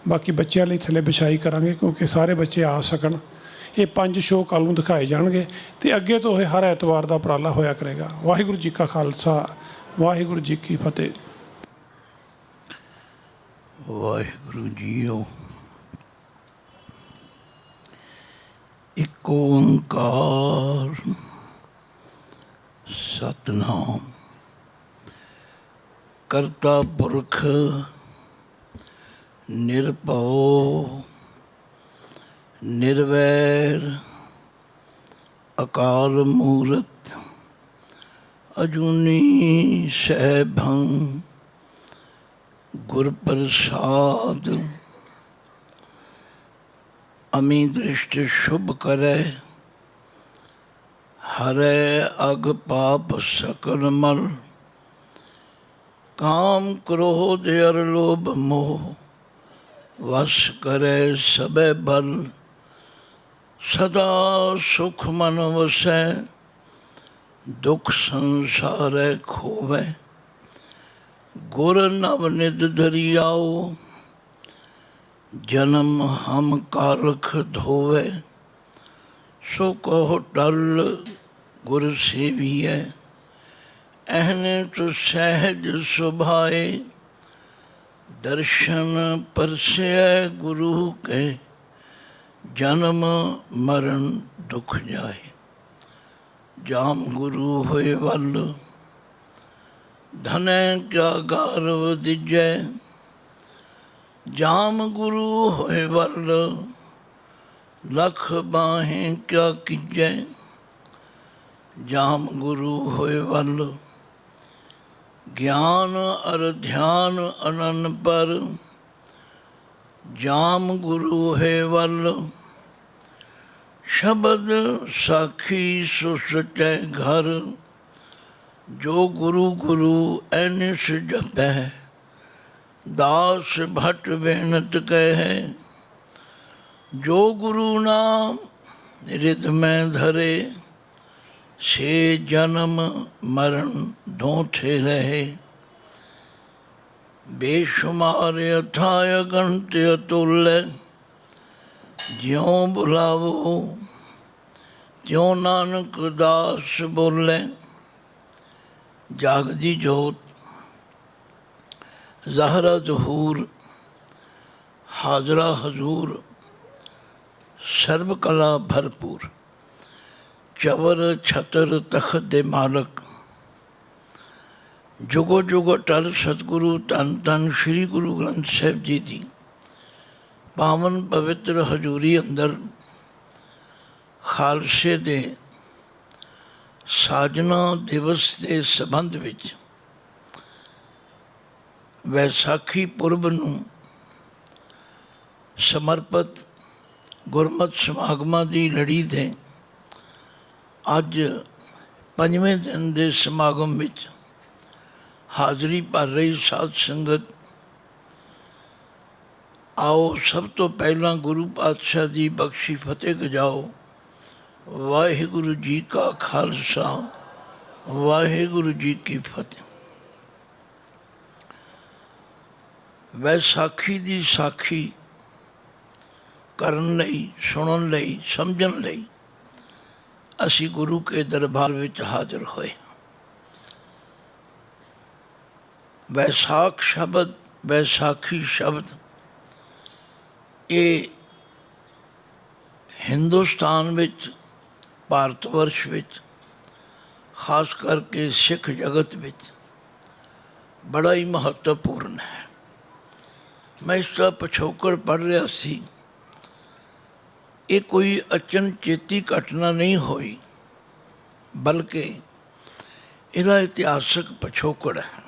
बाकी बच्चों लिए थले बिछाई करांगे क्योंकि सारे बच्चे आ सकन। ये 5 शो कल नूं दिखाए जाणगे ते अगे तो ये हर एतवार का उपराला होया करेगा। वाहिगुरू जी का खालसा, वाहिगुरू जी की फतेह। वाहिगुरू जीओ। एक ओंकार सतनाम करता पुरख निरभउ निर्वैर अकाल मूरत अजूनी सहभं गुर प्रसाद। अमी दृष्टि शुभ करे हरे अग पाप सकल मल। काम क्रोध अर लोभ मोह वश करे सबे बल। सदा सुख मन वसै दुख संसारै खोवै। गुर नवनिध धरियाओ जन्म हम कारख धोवै। सो कहो टल गुर सेवियै एहने तो सहज सुभाए। दर्शन परसै गुरु के जन्म मरण दुख जाए। जाम गुरु होए वल धनै क्या गारव दिजै। जाम गुरु होए वल लख बाहें क्या किजै। जाम गुरु होए वल ज्ञान अर ध्यान अनन पर। जाम गुरु है वल शब्द साखी सो सचै घर। जो गुरु गुरु ऐनिस जपै दास भट बेनत कहे। जो गुरु नाम रिद में धरे से जन्म मरण धोथे रहे। बेशुमार अथाय गणत अतुल्य ज्यों बुलावो त्यों नानक दास बोले। जागदी जोत ज़हरा ज़हूर हाजरा हजूर सर्व कला भरपूर। चवर छतर तखत दे मालक जुगो जुगो टल सतगुरु धन धन श्री गुरु ग्रंथ साहिब जी दी पावन पवित्र हजूरी अंदर खालसे दे साजना दिवस के संबंध विच वैसाखी पुरब नूं समर्पित गुरमत समागमां की लड़ी दे अज 5वें दिन के समागम विच हाज़री भर रही साध संगत। आओ सब तो पहला गुरु पातशाह की बख्शी फतेह गजाओ। वाहिगुरु जी का खालसा, वाहिगुरु जी की फतेह। वैसाखी की साखी करन लई, सुनन लई, समझन लई असी गुरु के दरबार विच हाजिर होए। वैसाख शब्द, वैसाखी शब्द ये हिंदुस्तान विच, भारत वर्ष विच, खास करके सिख जगत विच बड़ा ही महत्वपूर्ण है। मैं इसका पिछोकड़ पढ़ रहा सी। ये कोई अचनचेती घटना नहीं हुई बल्कि इसका इतिहासक पिछोकड़ है।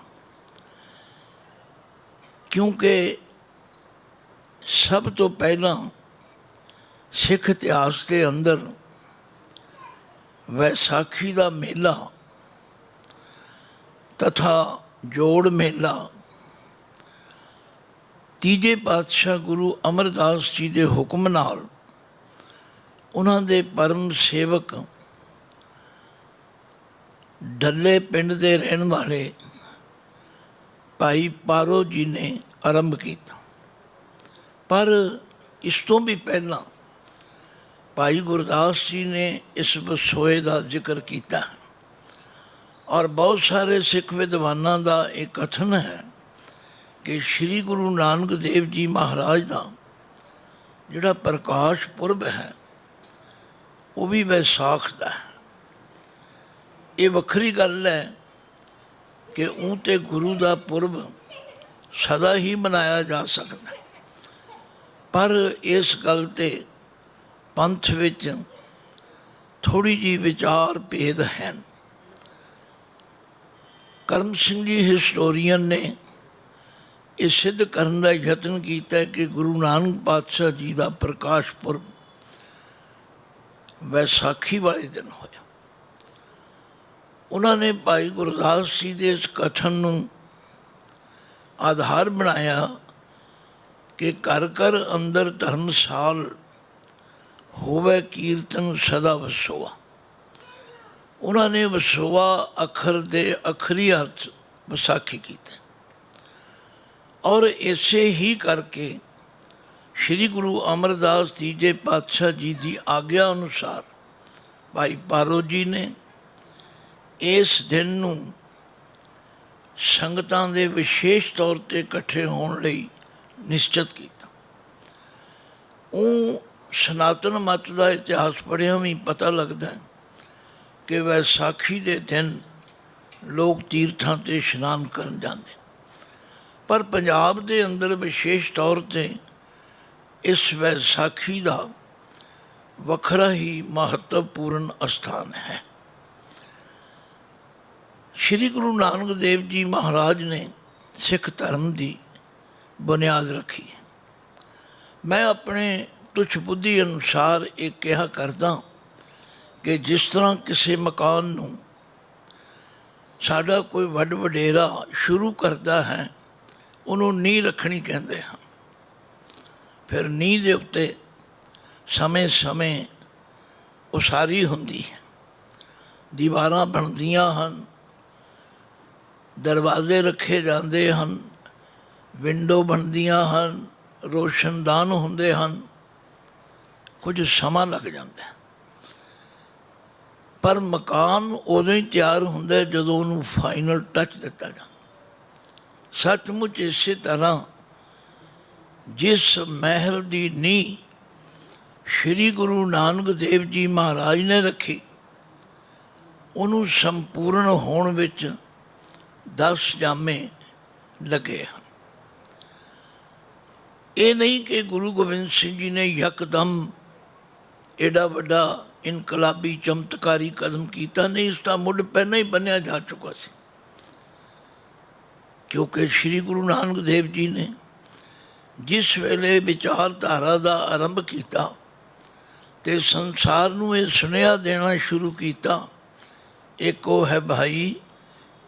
क्योंकि सब तो पहला सिख इतिहास के अंदर वैसाखी का मेला तथा जोड़ मेला तीजे पातशाह गुरु अमरदास जी के हुक्म नाल उन्हां दे परम सेवक डल्ले पिंड के रहन वाले भाई पारो जी ने आरंभ किया। पर इस तो भी पहला भाई गुरदास जी ने इस वसोए का जिक्र किया है और बहुत सारे सिख विद्वानों का एक कथन है कि श्री गुरु नानक देव जी महाराज का जिहड़ा प्रकाश पुरब है वो भी वैसाख का है। ये वक्री गल है कि ऊँ तो गुरु का पुरब सदा ही मनाया जा सकता है, पर इस गल ते पंथ विच थोड़ी जी विचार भेद हैं। करम सिंह जी हिस्टोरीयन ने ये सिद्ध करने का यत्न किया कि गुरु नानक पातशाह जी का प्रकाश पुरब वैसाखी वाले दिन होया। उन्होंने भाई गुरदास जी के इस कथन नूं आधार बनाया कि घर घर अंदर धर्मसाल होवे कीर्तन सदा वसोआ। उन्होंने वसोआ अखर दे अखरी अर्थ विसाखी कीते और इसे ही करके श्री गुरु अमरदास तीजे पातशाह जी की आग्या अनुसार भाई पारो जी ने इस दिन नूं संगतां दे विशेष तौर पर इकट्ठे होने लई निश्चित किया। ਉਹ सनातन मत का इतिहास पढ़िया भी पता लगता है कि वैसाखी के दिन लोग तीर्थां ते इशनान करन जाते, पर पंजाब के अंदर विशेष तौर पर इस वैसाखी का वखरा ही महत्वपूर्ण स्थान है। श्री गुरु नानक देव जी महाराज ने सिख धर्म की बुनियाद रखी है। मैं अपने तुच्छ बुद्धि अनुसार एक कहा करदा कि जिस तरह किसी मकान नूं साडा कोई वड वडेरा शुरू करता है उन्होंने नींह रखनी कहते हैं, फिर नींह के उत्ते समय समय उसारी होंदी है, दीवारां बनदियां हन, दरवाजे रखे जाते हैं, विंडो बनदियां हन, रोशनदान होंदे हन, कुछ समा लग जाता है। पर मकान उदों ही तैयार होंदा है जदों उन्होंने फाइनल टच दिता जाता। सचमुच इस तरह जिस महल की नींह श्री गुरु नानक देव जी महाराज ने रखी उन्होंने संपूर्ण होने विच 10 जामे लगे हैं। ये नहीं कि गुरु गोबिंद सिंह जी ने यकदम एडा वड्डा इनकलाबी चमत्कारी कदम किया, नहीं, इसका मुढ़ पहले ही बनया जा चुका सी। क्योंकि श्री गुरु नानक देव जी ने जिस वेले विचारधारा का आरंभ किया तो संसार नूं ये सुनेहा देना शुरू किया, एको है भाई,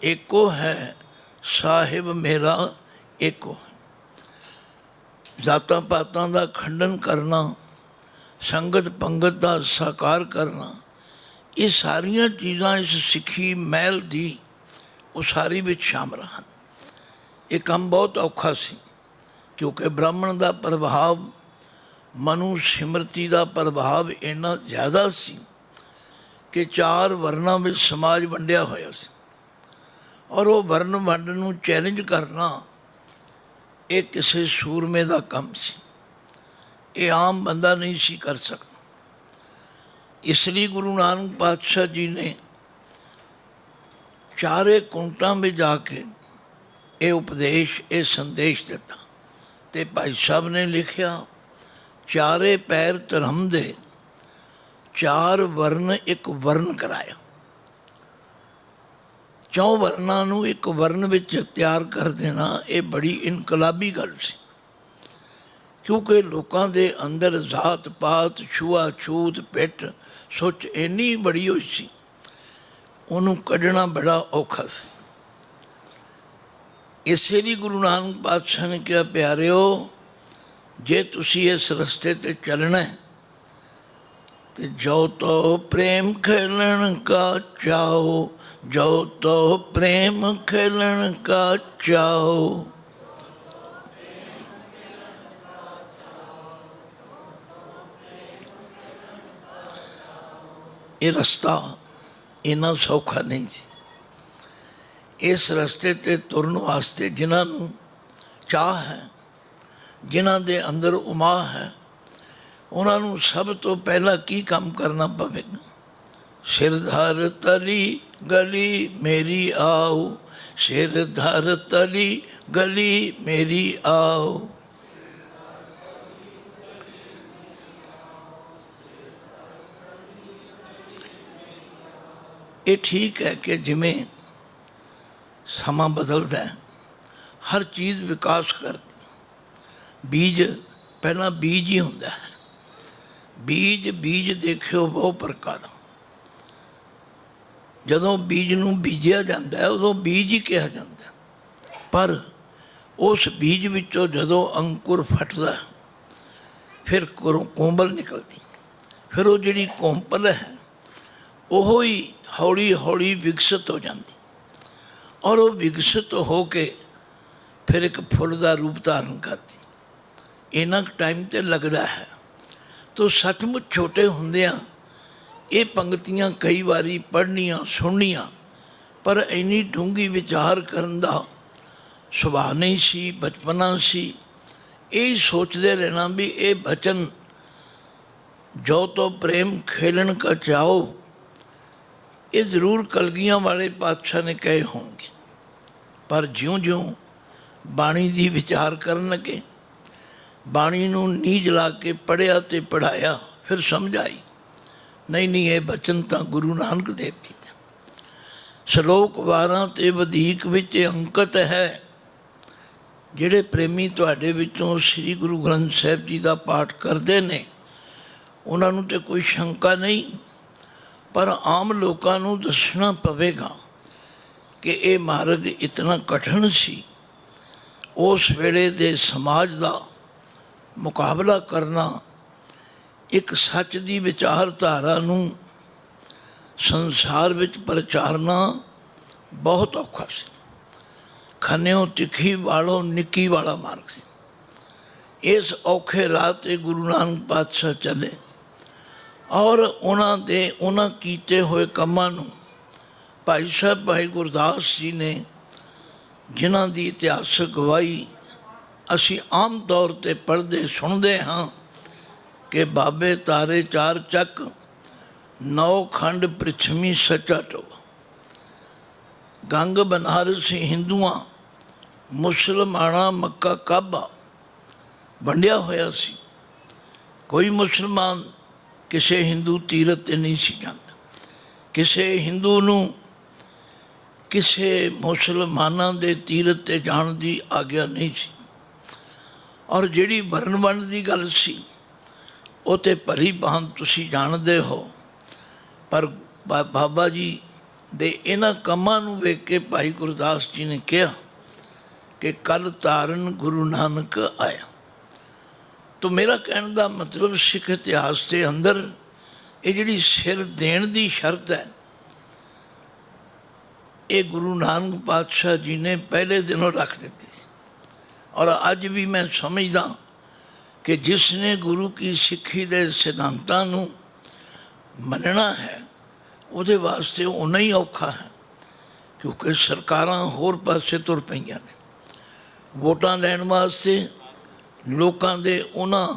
एको है साहिब मेरा, एको है। जातां पातां का खंडन करना, संगत पंगत का साकार करना, ये सारिया चीज़ां इस सिक्खी महल की उसारी विच शामिल हैं। ये काम बहुत औखा सी क्योंकि ब्राह्मण का प्रभाव, मनु सिमरती का प्रभाव इन्ना ज़्यादा सी कि 4 वर्णों में समाज वंडिया होया सी और वो वर्ण वंड नूं चैलेंज करना ये किसी सूरमे का काम सी, ये आम बंदा नहीं सी कर सकता। इसलिए गुरु नानक पातशाह जी ने चारे कुंटां में जाके ये उपदेश, ये संदेश दिता। तो भाई साहब ने लिखिया, चारे पैर धर्म दे 4 वर्ण एक वर्ण कराया। 4 वर्णों नूं एक वर्ण विच तैयार कर देना ये बड़ी इनकलाबी गल सी, क्योंकि लोगों के अंदर जात पात, छूआ छूत, पिट सोच इन्नी बड़ी हुई सी, उन्होंने कढ़ना बड़ा औखा सी। इसलिए गुरु नानक पातशाह ने कहा, प्यारिओ जे तुसी इस रस्ते ते चलना है तो जो तो प्रेम खेलन का चाहो, जो तो प्रेम खेलन का चाहो। ਇਹ ਰਸਤਾ ਇੰਨਾ ਸੌਖਾ ਨਹੀਂ ਸੀ। ਇਸ ਰਸਤੇ 'ਤੇ ਤੁਰਨ ਵਾਸਤੇ ਜਿਨ੍ਹਾਂ ਨੂੰ ਚਾਹ ਹੈ, ਜਿਨ੍ਹਾਂ ਦੇ ਅੰਦਰ ਉਮਾ ਹੈ, ਉਹਨਾਂ ਨੂੰ ਸਭ ਤੋਂ ਪਹਿਲਾਂ ਕੀ ਕੰਮ ਕਰਨਾ ਪਵੇਗਾ? ਸਿਰ ਧਰ ਤਲੀ ਗਲੀ ਮੇਰੀ ਆਓ, ਸਿਰ ਧਰ ਤਲੀ ਗਲੀ ਮੇਰੀ ਆਓ। ਇਹ ਠੀਕ ਹੈ ਕਿ ਜਿਵੇਂ ਸਮਾਂ ਬਦਲਦਾ ਹੈ, ਹਰ ਚੀਜ਼ ਵਿਕਾਸ ਕਰਦੀ। ਬੀਜ ਪਹਿਲਾਂ ਬੀਜ ਹੀ ਹੁੰਦਾ ਹੈ। ਬੀਜ ਦੇਖਿਓ ਬਹੁਤ ਪ੍ਰਕਾਰ। ਜਦੋਂ ਬੀਜ ਨੂੰ ਬੀਜਿਆ ਜਾਂਦਾ ਹੈ ਉਦੋਂ ਬੀਜ ਹੀ ਕਿਹਾ ਜਾਂਦਾ, ਪਰ ਉਸ ਬੀਜ ਵਿੱਚੋਂ ਜਦੋਂ ਅੰਕੁਰ ਫਟਦਾ ਫਿਰ ਕੋਂਬਲ ਨਿਕਲਦੀ। ਫਿਰ ਉਹ ਜਿਹੜੀ ਕੋਂਬਲ ਹੈ ਉਹ ਹੀ ਹੌਲੀ ਹੌਲੀ ਵਿਕਸਿਤ ਹੋ ਜਾਂਦੀ, ਔਰ ਉਹ ਵਿਕਸਿਤ ਹੋ ਕੇ ਫਿਰ ਇੱਕ ਫੁੱਲ ਦਾ ਰੂਪ ਧਾਰਨ ਕਰਦੀ। ਇੰਨਾ ਟਾਈਮ ਤੇ ਲੱਗਦਾ ਹੈ। ਤੋ ਸੱਚਮੁੱਚ ਛੋਟੇ ਹੁੰਦਿਆਂ ਇਹ ਪੰਕਤੀਆਂ ਕਈ ਵਾਰੀ ਪੜ੍ਹਨੀਆਂ ਸੁਣਨੀਆਂ, ਪਰ ਇੰਨੀ ਡੂੰਘੀ ਵਿਚਾਰ ਕਰਨ ਦਾ ਸੁਭਾਅ ਨਹੀਂ ਸੀ, ਬਚਪਨਾ ਸੀ। ਇਹ ਸੋਚਦੇ ਰਹਿਣਾ ਵੀ ਇਹ ਬਚਨ ਜੋ ਤੋ ਪ੍ਰੇਮ ਖੇਲਣ ਕਾ ਚਾਓ, ਇਹ ਜ਼ਰੂਰ ਕਲਗੀਆਂ ਵਾਲੇ ਪਾਤਸ਼ਾਹ ਨੇ ਕਹੇ ਹੋਣਗੇ, ਪਰ ਜਿਉਂ-ਜਿਉਂ ਬਾਣੀ ਦੀ ਵਿਚਾਰ ਕਰਨ ਲੱਗੇ, ਬਾਣੀ ਨੂੰ ਨੀਝ ਲਾ ਕੇ ਪੜ੍ਹਿਆ ਅਤੇ ਪੜ੍ਹਾਇਆ, ਫਿਰ ਸਮਝ ਆਈ ਨਹੀਂ ਇਹ ਬਚਨ ਤਾਂ ਗੁਰੂ ਨਾਨਕ ਦੇਵ ਜੀ ਦਾ। ਸ਼ਲੋਕ 12 ਤੇ ਵਧੀਕ ਵਿੱਚ ਅੰਕਿਤ ਹੈ। ਜਿਹੜੇ ਪ੍ਰੇਮੀ ਤੁਹਾਡੇ ਵਿੱਚੋਂ ਸ੍ਰੀ ਗੁਰੂ ਗ੍ਰੰਥ ਸਾਹਿਬ ਜੀ ਦਾ ਪਾਠ ਕਰਦੇ ਨੇ ਉਹਨਾਂ ਨੂੰ ਤਾਂ ਕੋਈ ਸ਼ੰਕਾ ਨਹੀਂ, ਪਰ ਆਮ ਲੋਕਾਂ ਨੂੰ ਦੱਸਣਾ ਪਵੇਗਾ ਕਿ ਇਹ ਮਾਰਗ ਇਤਨਾ ਕਠਿਨ ਸੀ। ਉਸ ਵੇਲੇ ਦੇ ਸਮਾਜ ਦਾ ਮੁਕਾਬਲਾ ਕਰਨਾ, ਇੱਕ ਸੱਚ ਦੀ ਵਿਚਾਰਧਾਰਾ ਨੂੰ ਸੰਸਾਰ ਵਿੱਚ ਪ੍ਰਚਾਰਨਾ ਬਹੁਤ ਔਖਾ ਸੀ। ਖੰਨਿਓ ਤਿੱਖੀ ਵਾਲੋਂ ਨਿੱਕੀ ਵਾਲਾ ਮਾਰਗ ਸੀ। ਇਸ ਔਖੇ ਰਾਹ 'ਤੇ ਗੁਰੂ ਨਾਨਕ ਪਾਤਸ਼ਾਹ ਚੱਲੇ, ਔਰ ਉਹਨਾਂ ਕੀਤੇ ਹੋਏ ਕੰਮਾਂ ਨੂੰ ਭਾਈ ਸਾਹਿਬ ਭਾਈ ਗੁਰਦਾਸ ਜੀ ਨੇ, ਜਿਨ੍ਹਾਂ ਦੀ ਇਤਿਹਾਸਕ ਗਵਾਹੀ ਅਸੀਂ ਆਮ ਤੌਰ 'ਤੇ ਪੜ੍ਹਦੇ ਸੁਣਦੇ ਹਾਂ ਕਿ ਬਾਬੇ ਤਾਰੇ ਚਾਰ ਚੱਕ, 9 ਖੰਡ ਪ੍ਰਿਥਵੀ ਸੱਚਾ ਟੋਆ। ਗੰਗ ਬਨਾਰਸ ਹਿੰਦੂਆਂ, ਮੁਸਲਮਾਨਾਂ ਮੱਕਾ ਕਾਬਾ ਵੰਡਿਆ ਹੋਇਆ ਸੀ। ਕੋਈ ਮੁਸਲਮਾਨ ਕਿਸੇ ਹਿੰਦੂ ਤੀਰਥ 'ਤੇ ਨਹੀਂ ਸੀ ਜਾਂਦਾ। ਕਿਸੇ ਹਿੰਦੂ ਨੂੰ ਕਿਸੇ ਮੁਸਲਮਾਨਾਂ ਦੇ ਤੀਰਥ 'ਤੇ ਜਾਣ ਦੀ ਆਗਿਆ ਨਹੀਂ ਸੀ। ਔਰ ਜਿਹੜੀ ਵਰਨ ਵੰਡ ਦੀ ਗੱਲ ਸੀ ਉਹ ਤਾਂ ਭਲੀ ਭਾਂਤ ਤੁਸੀਂ ਜਾਣਦੇ ਹੋ, ਪਰ ਬਾਬਾ ਜੀ ਦੇ ਇਹਨਾਂ ਕੰਮਾਂ ਨੂੰ ਵੇਖ ਕੇ ਭਾਈ ਗੁਰਦਾਸ ਜੀ ਨੇ ਕਿਹਾ ਕਿ ਕੱਲ੍ਹ ਤਾਰਨ ਗੁਰੂ ਨਾਨਕ ਆਇਆ। ਤੋ ਮੇਰਾ ਕਹਿਣ ਦਾ ਮਤਲਬ ਸਿੱਖ ਇਤਿਹਾਸ ਦੇ ਅੰਦਰ ਇਹ ਜਿਹੜੀ ਸਿਰ ਦੇਣ ਦੀ ਸ਼ਰਤ ਹੈ, ਇਹ ਗੁਰੂ ਨਾਨਕ ਪਾਤਸ਼ਾਹ ਜੀ ਨੇ ਪਹਿਲੇ ਦਿਨੋਂ ਰੱਖ ਦਿੱਤੀ ਸੀ। ਔਰ ਅੱਜ ਵੀ ਮੈਂ ਸਮਝਦਾ ਕਿ ਜਿਸ ਨੇ ਗੁਰੂ ਕੀ ਸਿੱਖੀ ਦੇ ਸਿਧਾਂਤਾਂ ਨੂੰ ਮੰਨਣਾ ਹੈ ਉਹਦੇ ਵਾਸਤੇ ਓਨਾ ਹੀ ਔਖਾ ਹੈ, ਕਿਉਂਕਿ ਸਰਕਾਰਾਂ ਹੋਰ ਪਾਸੇ ਤੁਰ ਪਈਆਂ ਨੇ। ਵੋਟਾਂ ਲੈਣ ਵਾਸਤੇ ਲੋਕਾਂ ਦੇ ਉਹਨਾਂ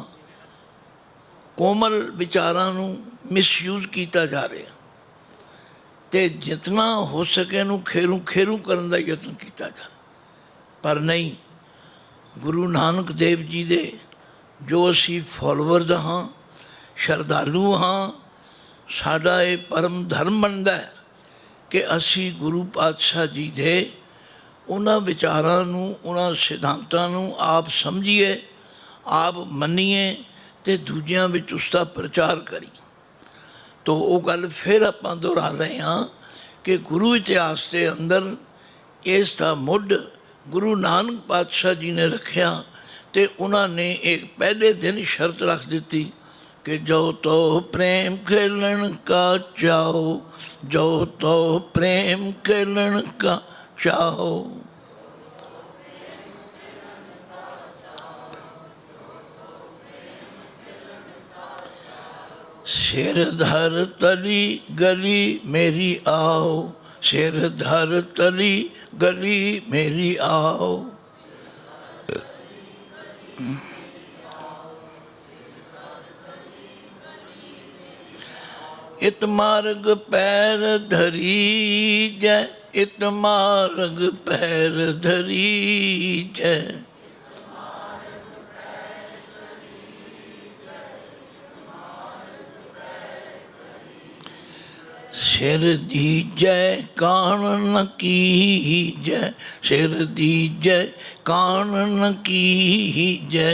ਕੋਮਲ ਵਿਚਾਰਾਂ ਨੂੰ ਮਿਸਯੂਜ਼ ਕੀਤਾ ਜਾ ਰਿਹਾ, ਅਤੇ ਜਿਤਨਾ ਹੋ ਸਕੇ ਇਹਨੂੰ ਖੇਰੂ ਕਰਨ ਦਾ ਯਤਨ ਕੀਤਾ ਜਾ, ਪਰ ਨਹੀਂ। ਗੁਰੂ ਨਾਨਕ ਦੇਵ ਜੀ ਦੇ ਜੋ ਅਸੀਂ ਫੋਲੋਵਰਜ਼ ਹਾਂ, ਸ਼ਰਧਾਲੂ ਹਾਂ, ਸਾਡਾ ਇਹ ਪਰਮ ਧਰਮ ਬਣਦਾ ਹੈ ਕਿ ਅਸੀਂ ਗੁਰੂ ਪਾਤਸ਼ਾਹ ਜੀ ਦੇ ਉਹਨਾਂ ਵਿਚਾਰਾਂ ਨੂੰ, ਉਹਨਾਂ ਸਿਧਾਂਤਾਂ ਨੂੰ ਆਪ ਸਮਝੀਏ, ਆਪ ਮੰਨੀਏ ਅਤੇ ਦੂਜਿਆਂ ਵਿੱਚ ਉਸ ਦਾ ਪ੍ਰਚਾਰ ਕਰੀਏ। ਤੋ ਉਹ ਗੱਲ ਫਿਰ ਆਪਾਂ ਦੁਹਰਾ ਰਹੇ ਹਾਂ ਕਿ ਗੁਰੂ ਇਤਿਹਾਸ ਦੇ ਅੰਦਰ ਇਸ ਦਾ ਮੁੱਢ ਗੁਰੂ ਨਾਨਕ ਪਾਤਸ਼ਾਹ ਜੀ ਨੇ ਰੱਖਿਆ, ਅਤੇ ਉਹਨਾਂ ਨੇ ਇੱਕ ਪਹਿਲੇ ਦਿਨ ਸ਼ਰਤ ਰੱਖ ਦਿੱਤੀ ਕਿ ਜੋ ਤੋ ਪ੍ਰੇਮ ਖੇਲਣ ਕਾ ਚਾਓ, ਜੋ ਤੋ ਪ੍ਰੇਮ ਖੇਲਣ ਕਾ ਚਾਓ। सिर धर तली गली मेरी आओ, सिर धर तली गली मेरी आओ। इत मार्ग पैर धरी जय, इत मार्ग पैर धरी जय। सिर दीजै कान न कीजै, सिर दीजै कान न कीजै।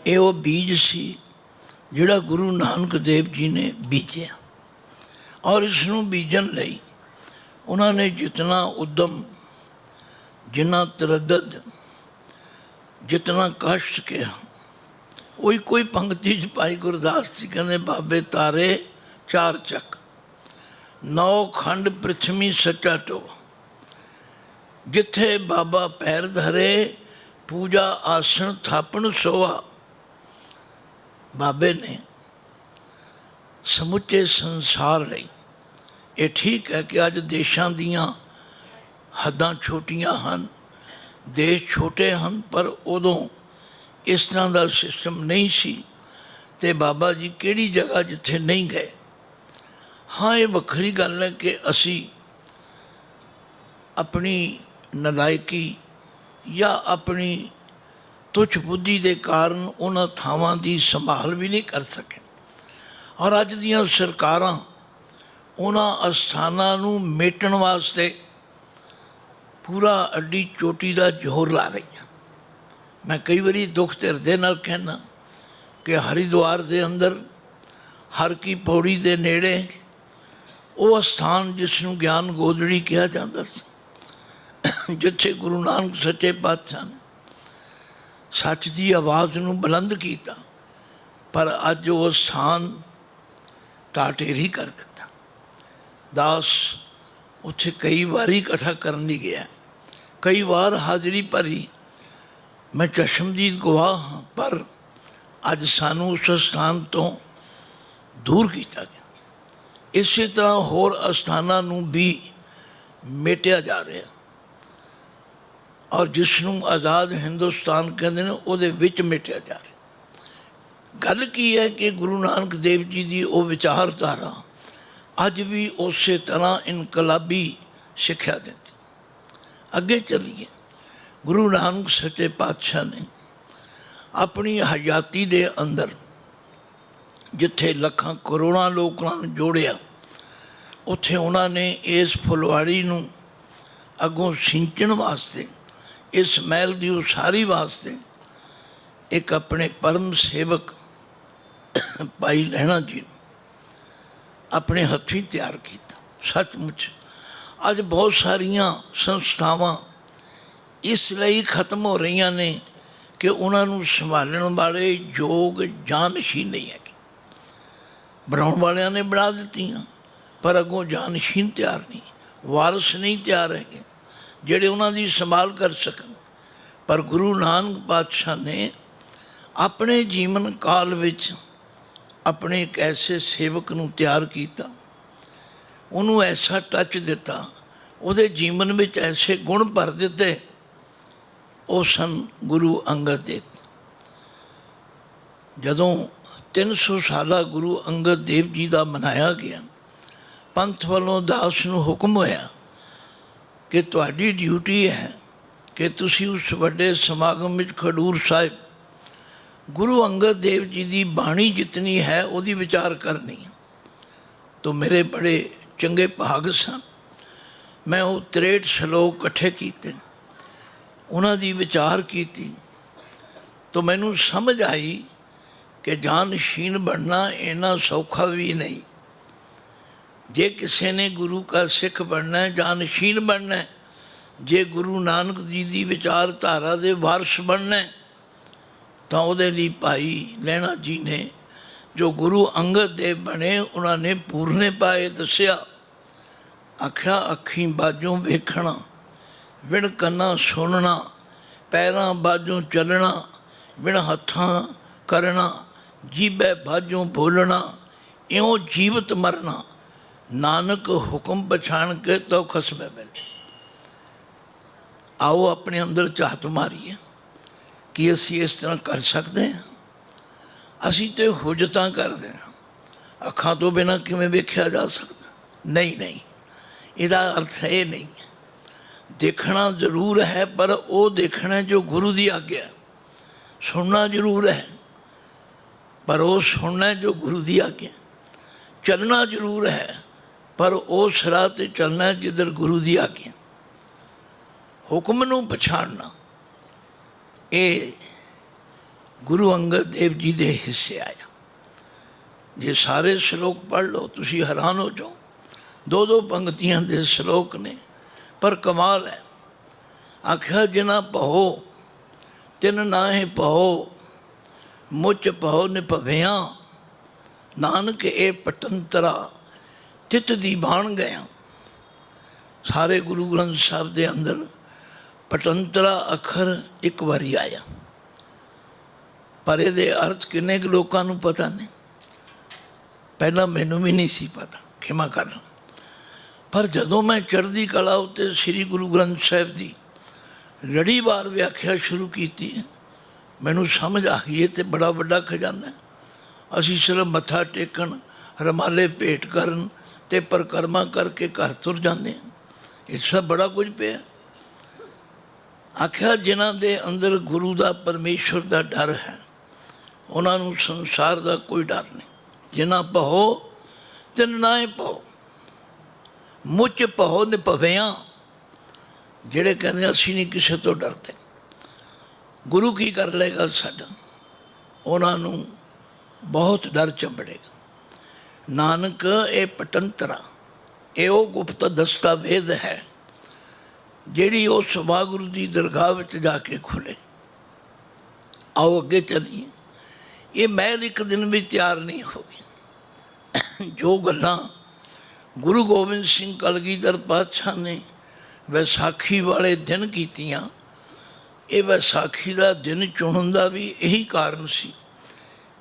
ਇਹ ਉਹ ਬੀਜ ਸੀ ਜਿਹੜਾ ਗੁਰੂ ਨਾਨਕ ਦੇਵ ਜੀ ਨੇ ਬੀਜਿਆ, ਔਰ ਇਸ ਨੂੰ ਬੀਜਣ ਲਈ ਉਹਨਾਂ ਨੇ ਜਿਤਨਾ ਉਦਮ, ਜਿੰਨਾ ਤਰੱਦਦ, ਜਿਤਨਾ ਕਸ਼ਟ ਕਿਹਾ, ਉਹੀ ਕੋਈ ਪੰਕਤੀ 'ਚ ਭਾਈ ਗੁਰਦਾਸ ਜੀ ਕਹਿੰਦੇ ਬਾਬੇ ਤਾਰੇ ਚਾਰ ਚੱਕ, 9 ਖੰਡ ਪ੍ਰਿਥਵੀ ਸੱਚਾ ਟੋ। ਜਿੱਥੇ ਬਾਬਾ ਪੈਰ ਧਰੇ ਪੂਜਾ ਆਸਣ ਥਾਪਣ ਸੋਆ। ਬਾਬੇ ਨੇ ਸਮੁੱਚੇ ਸੰਸਾਰ ਲਈ, ਇਹ ਠੀਕ ਹੈ ਕਿ ਅੱਜ ਦੇਸ਼ਾਂ ਦੀਆਂ ਹੱਦਾਂ ਛੋਟੀਆਂ ਹਨ, ਦੇਸ਼ ਛੋਟੇ ਹਨ, ਪਰ ਉਦੋਂ ਇਸ ਤਰ੍ਹਾਂ ਦਾ ਸਿਸਟਮ ਨਹੀਂ ਸੀ। ਅਤੇ ਬਾਬਾ ਜੀ ਕਿਹੜੀ ਜਗ੍ਹਾ ਜਿੱਥੇ ਨਹੀਂ ਗਏ। ਹਾਂ, ਇਹ ਵੱਖਰੀ ਗੱਲ ਹੈ ਕਿ ਅਸੀਂ ਆਪਣੀ ਨਲਾਇਕੀ ਜਾਂ ਆਪਣੀ ਤੁੱਛ ਬੁੱਧੀ ਦੇ ਕਾਰਨ ਉਹਨਾਂ ਥਾਵਾਂ ਦੀ ਸੰਭਾਲ ਵੀ ਨਹੀਂ ਕਰ ਸਕੇ, ਔਰ ਅੱਜ ਦੀਆਂ ਸਰਕਾਰਾਂ ਉਹਨਾਂ ਅਸਥਾਨਾਂ ਨੂੰ ਮੇਟਣ ਵਾਸਤੇ ਪੂਰਾ ਅੱਡੀ ਚੋਟੀ ਦਾ ਜ਼ੋਰ ਲਾ ਰਹੀਆਂ। ਮੈਂ ਕਈ ਵਾਰੀ ਦੁੱਖ ਤੇ ਹਿਰਦੇ ਨਾਲ ਕਹਿਣਾ ਕਿ ਹਰਿਦੁਆਰ ਦੇ ਅੰਦਰ ਹਰ ਕੀ ਪੌੜੀ ਦੇ ਨੇੜੇ ਉਹ ਅਸਥਾਨ ਜਿਸ ਨੂੰ ਗਿਆਨ ਗੋਦੜੀ ਕਿਹਾ ਜਾਂਦਾ ਸੀ, ਜਿੱਥੇ ਗੁਰੂ ਨਾਨਕ ਸੱਚੇ ਪਾਤਸ਼ਾਹ ਨੇ ਸੱਚ ਦੀ ਆਵਾਜ਼ ਨੂੰ ਬੁਲੰਦ ਕੀਤਾ, ਪਰ ਅੱਜ ਉਹ ਸਥਾਨ ਢਾਟੇਰੀ ਕਰ ਦਿੱਤਾ। ਦਾਸ ਉੱਥੇ ਕਈ ਵਾਰੀ ਇਕੱਠਾ ਕਰਨ ਲਈ ਗਿਆ, ਕਈ ਵਾਰ ਹਾਜ਼ਰੀ ਭਰੀ, ਮੈਂ ਚਸ਼ਮਦੀਦ ਗਵਾਹ ਹਾਂ, ਪਰ ਅੱਜ ਸਾਨੂੰ ਉਸ ਸਥਾਨ ਤੋਂ ਦੂਰ ਕੀਤਾ ਗਿਆ। ਇਸੇ ਤਰ੍ਹਾਂ ਹੋਰ ਅਸਥਾਨਾਂ ਨੂੰ ਵੀ ਮੇਟਿਆ ਜਾ ਰਿਹਾ, ਔਰ ਜਿਸ ਨੂੰ ਆਜ਼ਾਦ ਹਿੰਦੁਸਤਾਨ ਕਹਿੰਦੇ ਨੇ ਉਹਦੇ ਵਿੱਚ ਮੇਟਿਆ ਜਾ ਰਿਹਾ। ਗੱਲ ਕੀ ਹੈ ਕਿ ਗੁਰੂ ਨਾਨਕ ਦੇਵ ਜੀ ਦੀ ਉਹ ਵਿਚਾਰਧਾਰਾ ਅੱਜ ਵੀ ਉਸੇ ਤਰ੍ਹਾਂ ਇਨਕਲਾਬੀ ਸਿੱਖਿਆ ਦਿੰਦੀ। ਅੱਗੇ ਚੱਲੀਏ, ਗੁਰੂ ਨਾਨਕ ਸੱਚੇ ਪਾਤਸ਼ਾਹ ਨੇ ਆਪਣੀ ਹਯਾਤੀ ਦੇ ਅੰਦਰ ਜਿੱਥੇ ਲੱਖਾਂ ਕਰੋੜਾਂ ਲੋਕਾਂ ਨੂੰ ਜੋੜਿਆ, ਉੱਥੇ ਉਹਨਾਂ ਨੇ ਇਸ ਫੁਲਵਾੜੀ ਨੂੰ ਅੱਗੋਂ ਸਿੰਚਣ ਵਾਸਤੇ, ਇਸ ਮਹਿਲ ਦੀ ਉਸਾਰੀ ਵਾਸਤੇ ਇੱਕ ਆਪਣੇ ਪਰਮ ਸੇਵਕ ਭਾਈ ਲਹਿਣਾ ਜੀ ਨੂੰ ਆਪਣੇ ਹੱਥੀਂ ਤਿਆਰ ਕੀਤਾ। ਸੱਚਮੁੱਚ ਅੱਜ ਬਹੁਤ ਸਾਰੀਆਂ ਸੰਸਥਾਵਾਂ ਇਸ ਲਈ ਖਤਮ ਹੋ ਰਹੀਆਂ ਨੇ ਕਿ ਉਹਨਾਂ ਨੂੰ ਸੰਭਾਲਣ ਵਾਲੇ ਯੋਗ ਜਾਨਸ਼ੀਨ ਨਹੀਂ ਹੈਗੇ। ਬਣਾਉਣ ਵਾਲਿਆਂ ਨੇ ਬਣਾ ਦਿੱਤੀਆਂ, ਪਰ ਅੱਗੋਂ ਜਾਨਸ਼ੀਨ ਤਿਆਰ ਨਹੀਂ, ਵਾਰਸ ਨਹੀਂ ਤਿਆਰ ਹੈਗੇ ਜਿਹੜੇ ਉਹਨਾਂ ਦੀ ਸੰਭਾਲ ਕਰ ਸਕਣ। ਪਰ ਗੁਰੂ ਨਾਨਕ ਪਾਤਸ਼ਾਹ ਨੇ ਆਪਣੇ ਜੀਵਨ ਕਾਲ ਵਿੱਚ ਆਪਣੇ ਇੱਕ ਐਸੇ ਸੇਵਕ ਨੂੰ ਤਿਆਰ ਕੀਤਾ, ਉਹਨੂੰ ਐਸਾ ਟੱਚ ਦਿੱਤਾ, ਉਹਦੇ ਜੀਵਨ ਵਿੱਚ ਐਸੇ ਗੁਣ ਭਰ ਦਿੱਤੇ। ਉਹ ਸਨ ਗੁਰੂ ਅੰਗਦ ਦੇਵ। ਜਦੋਂ 300 ਸਾਲਾ ਗੁਰੂ ਅੰਗਦ ਦੇਵ ਜੀ ਦਾ ਮਨਾਇਆ ਗਿਆ, ਪੰਥ ਵੱਲੋਂ ਦਾਸ ਨੂੰ ਹੁਕਮ ਹੋਇਆ ਕਿ ਤੁਹਾਡੀ ਡਿਊਟੀ ਹੈ ਕਿ ਤੁਸੀਂ ਉਸ ਵੱਡੇ ਸਮਾਗਮ ਵਿੱਚ ਖਡੂਰ ਸਾਹਿਬ ਗੁਰੂ ਅੰਗਦ ਦੇਵ ਜੀ ਦੀ ਬਾਣੀ ਜਿਤਨੀ ਹੈ ਉਹਦੀ ਵਿਚਾਰ ਕਰਨੀ ਹੈ। ਤਾਂ ਮੇਰੇ ਬੜੇ ਚੰਗੇ ਭਾਗ ਸਨ, ਮੈਂ ਉਹ 63 ਸ਼ਲੋਕ ਇਕੱਠੇ ਕੀਤੇ, ਉਹਨਾਂ ਦੀ ਵਿਚਾਰ ਕੀਤੀ, ਤਾਂ ਮੈਨੂੰ ਸਮਝ ਆਈ ਕਿ ਜਾਨਸ਼ੀਨ ਬਣਨਾ ਇੰਨਾ ਸੌਖਾ ਵੀ ਨਹੀਂ। ਜੇ ਕਿਸੇ ਨੇ ਗੁਰੂ ਕਾ ਸਿੱਖ ਬਣਨਾ, ਜਾਨਸ਼ੀਨ ਬਣਨਾ, ਜੇ ਗੁਰੂ ਨਾਨਕ ਜੀ ਦੀ ਵਿਚਾਰਧਾਰਾ ਦੇ ਵਾਰਸ ਬਣਨਾ, ਤਾਂ ਉਹਦੇ ਲਈ ਭਾਈ ਲਹਿਣਾ ਜੀ ਨੇ ਜੋ ਗੁਰੂ ਅੰਗਦ ਦੇਵ ਬਣੇ, ਉਹਨਾਂ ਨੇ ਪੂਰਨੇ ਪਾਏ ਦੱਸਿਆ, ਆਖਿਆ ਅੱਖੀਂ ਬਾਝੋਂ ਵੇਖਣਾ ਵਿਣ ਕੰਨਾਂ ਸੁਣਨਾ, ਪੈਰਾਂ ਬਾਝੋਂ ਚੱਲਣਾ, ਵਿਣ ਹੱਥਾਂ ਕਰਨਾ, ਜੀਭੇ ਬਾਝੋਂ ਬੋਲਣਾ, ਇਉਂ ਜੀਵਤ ਮਰਨਾ, ਨਾਨਕ ਹੁਕਮ ਪਛਾਣ ਕੇ ਤੋ ਖਸਮੇ ਮਿਲੇ। ਆਓ ਆਪਣੇ ਅੰਦਰ ਝਾਤ ਮਾਰੀਏ ਕਿ ਅਸੀਂ ਇਸ ਤਰ੍ਹਾਂ ਕਰ ਸਕਦੇ ਹਾਂ। ਅਸੀਂ ਤੇ ਹੁਜਤਾਂ ਕਰਦੇ ਹਾਂ, ਅੱਖਾਂ ਤੋਂ ਬਿਨਾਂ ਕਿਵੇਂ ਵੇਖਿਆ ਜਾ ਸਕਦਾ? ਨਹੀਂ ਨਹੀਂ, ਇਹਦਾ ਅਰਥ ਇਹ ਨਹੀਂ ਹੈ। ਦੇਖਣਾ ਜ਼ਰੂਰ ਹੈ, ਪਰ ਉਹ ਦੇਖਣਾ ਜੋ ਗੁਰੂ ਦੀ ਆਗਿਆ। ਸੁਣਨਾ ਜ਼ਰੂਰ ਹੈ, ਪਰ ਉਹ ਸੁਣਨਾ ਜੋ ਗੁਰੂ ਦੀ ਆਗਿਆ। ਚੱਲਣਾ ਜ਼ਰੂਰ ਹੈ, ਪਰ ਉਸ ਰਾਹ 'ਤੇ ਚੱਲਣਾ ਜਿੱਧਰ ਗੁਰੂ ਦੀ ਆਗਿਆ। ਹੁਕਮ ਨੂੰ ਪਛਾਣਨਾ, ਇਹ ਗੁਰੂ ਅੰਗਦ ਦੇਵ ਜੀ ਦੇ ਹਿੱਸੇ ਆਇਆ। ਜੇ ਸਾਰੇ ਸ਼ਲੋਕ ਪੜ੍ਹ ਲਓ ਤੁਸੀਂ ਹੈਰਾਨ ਹੋ ਜਾਓ। 2-2 ਪੰਕਤੀਆਂ ਦੇ ਸ਼ਲੋਕ ਨੇ, ਪਰ ਕਮਾਲ ਹੈ। ਆਖਿਆ ਜਿਨਾ ਭਉ ਤਿਨ ਨਾਹਿ ਭਉ, ਮੁੱਚ ਭਉ ਨਿਭਵਿਆ, ਨਾਨਕ ਇਹ ਪਟੰਤਰਾ ਤਿਤ ਦੀ ਬਾਣ ਗਿਆ। ਸਾਰੇ ਗੁਰੂ ਗ੍ਰੰਥ ਸਾਹਿਬ ਦੇ ਅੰਦਰ ਪਟੰਤਰਾ ਅੱਖਰ ਇੱਕ ਵਾਰੀ ਆਇਆ, ਪਰ ਇਹਦੇ ਅਰਥ ਕਿੰਨੇ ਕੁ ਲੋਕਾਂ ਨੂੰ ਪਤਾ ਨੇ? ਪਹਿਲਾਂ ਮੈਨੂੰ ਵੀ ਨਹੀਂ ਸੀ ਪਤਾ, ਖਿਮਾ ਕਰਨਾ। ਪਰ ਜਦੋਂ ਮੈਂ ਚੜ੍ਹਦੀ ਕਲਾ ਉੱਤੇ ਸ੍ਰੀ ਗੁਰੂ ਗ੍ਰੰਥ ਸਾਹਿਬ ਦੀ ਲੜੀਵਾਰ ਵਿਆਖਿਆ ਸ਼ੁਰੂ ਕੀਤੀ, ਮੈਨੂੰ ਸਮਝ ਆ ਗਈ ਇਹ ਤਾਂ ਬੜਾ ਵੱਡਾ ਖਜ਼ਾਨਾ। ਅਸੀਂ ਸਿਰਫ ਮੱਥਾ ਟੇਕਣ, ਰਮਾਲੇ ਭੇਟ ਕਰਨ ਅਤੇ ਪਰਿਕਰਮਾ ਕਰਕੇ ਘਰ ਤੁਰ ਜਾਂਦੇ ਹਾਂ। ਇਸ ਸਭ ਬੜਾ ਕੁਝ ਪਿਆ। ਆਖਿਆ ਜਿਨ੍ਹਾਂ ਦੇ ਅੰਦਰ ਗੁਰੂ ਦਾ, ਪਰਮੇਸ਼ਵਰ ਦਾ ਡਰ ਹੈ, ਉਹਨਾਂ ਨੂੰ ਸੰਸਾਰ ਦਾ ਕੋਈ ਡਰ ਨਹੀਂ। ਜਿਨ੍ਹਾਂ ਭਉ ਤਿਨ ਨਾਹਿ ਭਉ, ਮੁੱਚ ਭਉ ਨਿਭਵਿਆ। ਜਿਹੜੇ ਕਹਿੰਦੇ ਅਸੀਂ ਨਹੀਂ ਕਿਸੇ ਤੋਂ ਡਰਦੇ, ਗੁਰੂ ਕੀ ਕਰ ਲਏਗਾ ਸਾਡਾ, ਉਹਨਾਂ ਨੂੰ ਬਹੁਤ ਡਰ ਚੰਬੜੇਗਾ। ਨਾਨਕ ਇਹ ਪਟੰਤਰਾ, ਇਹ ਉਹ ਗੁਪਤ ਦਸਤਾਵੇਜ਼ ਹੈ ਜਿਹੜੀ ਉਸ ਵਾਹਿਗੁਰੂ ਦੀ ਦਰਗਾਹ ਵਿੱਚ ਜਾ ਕੇ ਖੁੱਲ੍ਹੇ। ਆਓ ਅੱਗੇ ਚੱਲੀਏ। ਇਹ ਮਹਿਲ ਇੱਕ ਦਿਨ ਵੀ ਤਿਆਰ ਨਹੀਂ ਹੋਈ। ਜੋ ਗੱਲਾਂ ਗੁਰੂ ਗੋਬਿੰਦ ਸਿੰਘ ਕਲਗੀਧਰ ਪਾਤਸ਼ਾਹ ਨੇ ਵਿਸਾਖੀ ਵਾਲੇ ਦਿਨ ਕੀਤੀਆਂ, ਇਹ ਵਿਸਾਖੀ ਦਾ ਦਿਨ ਚੁਣਨ ਦਾ ਵੀ ਇਹੀ ਕਾਰਨ ਸੀ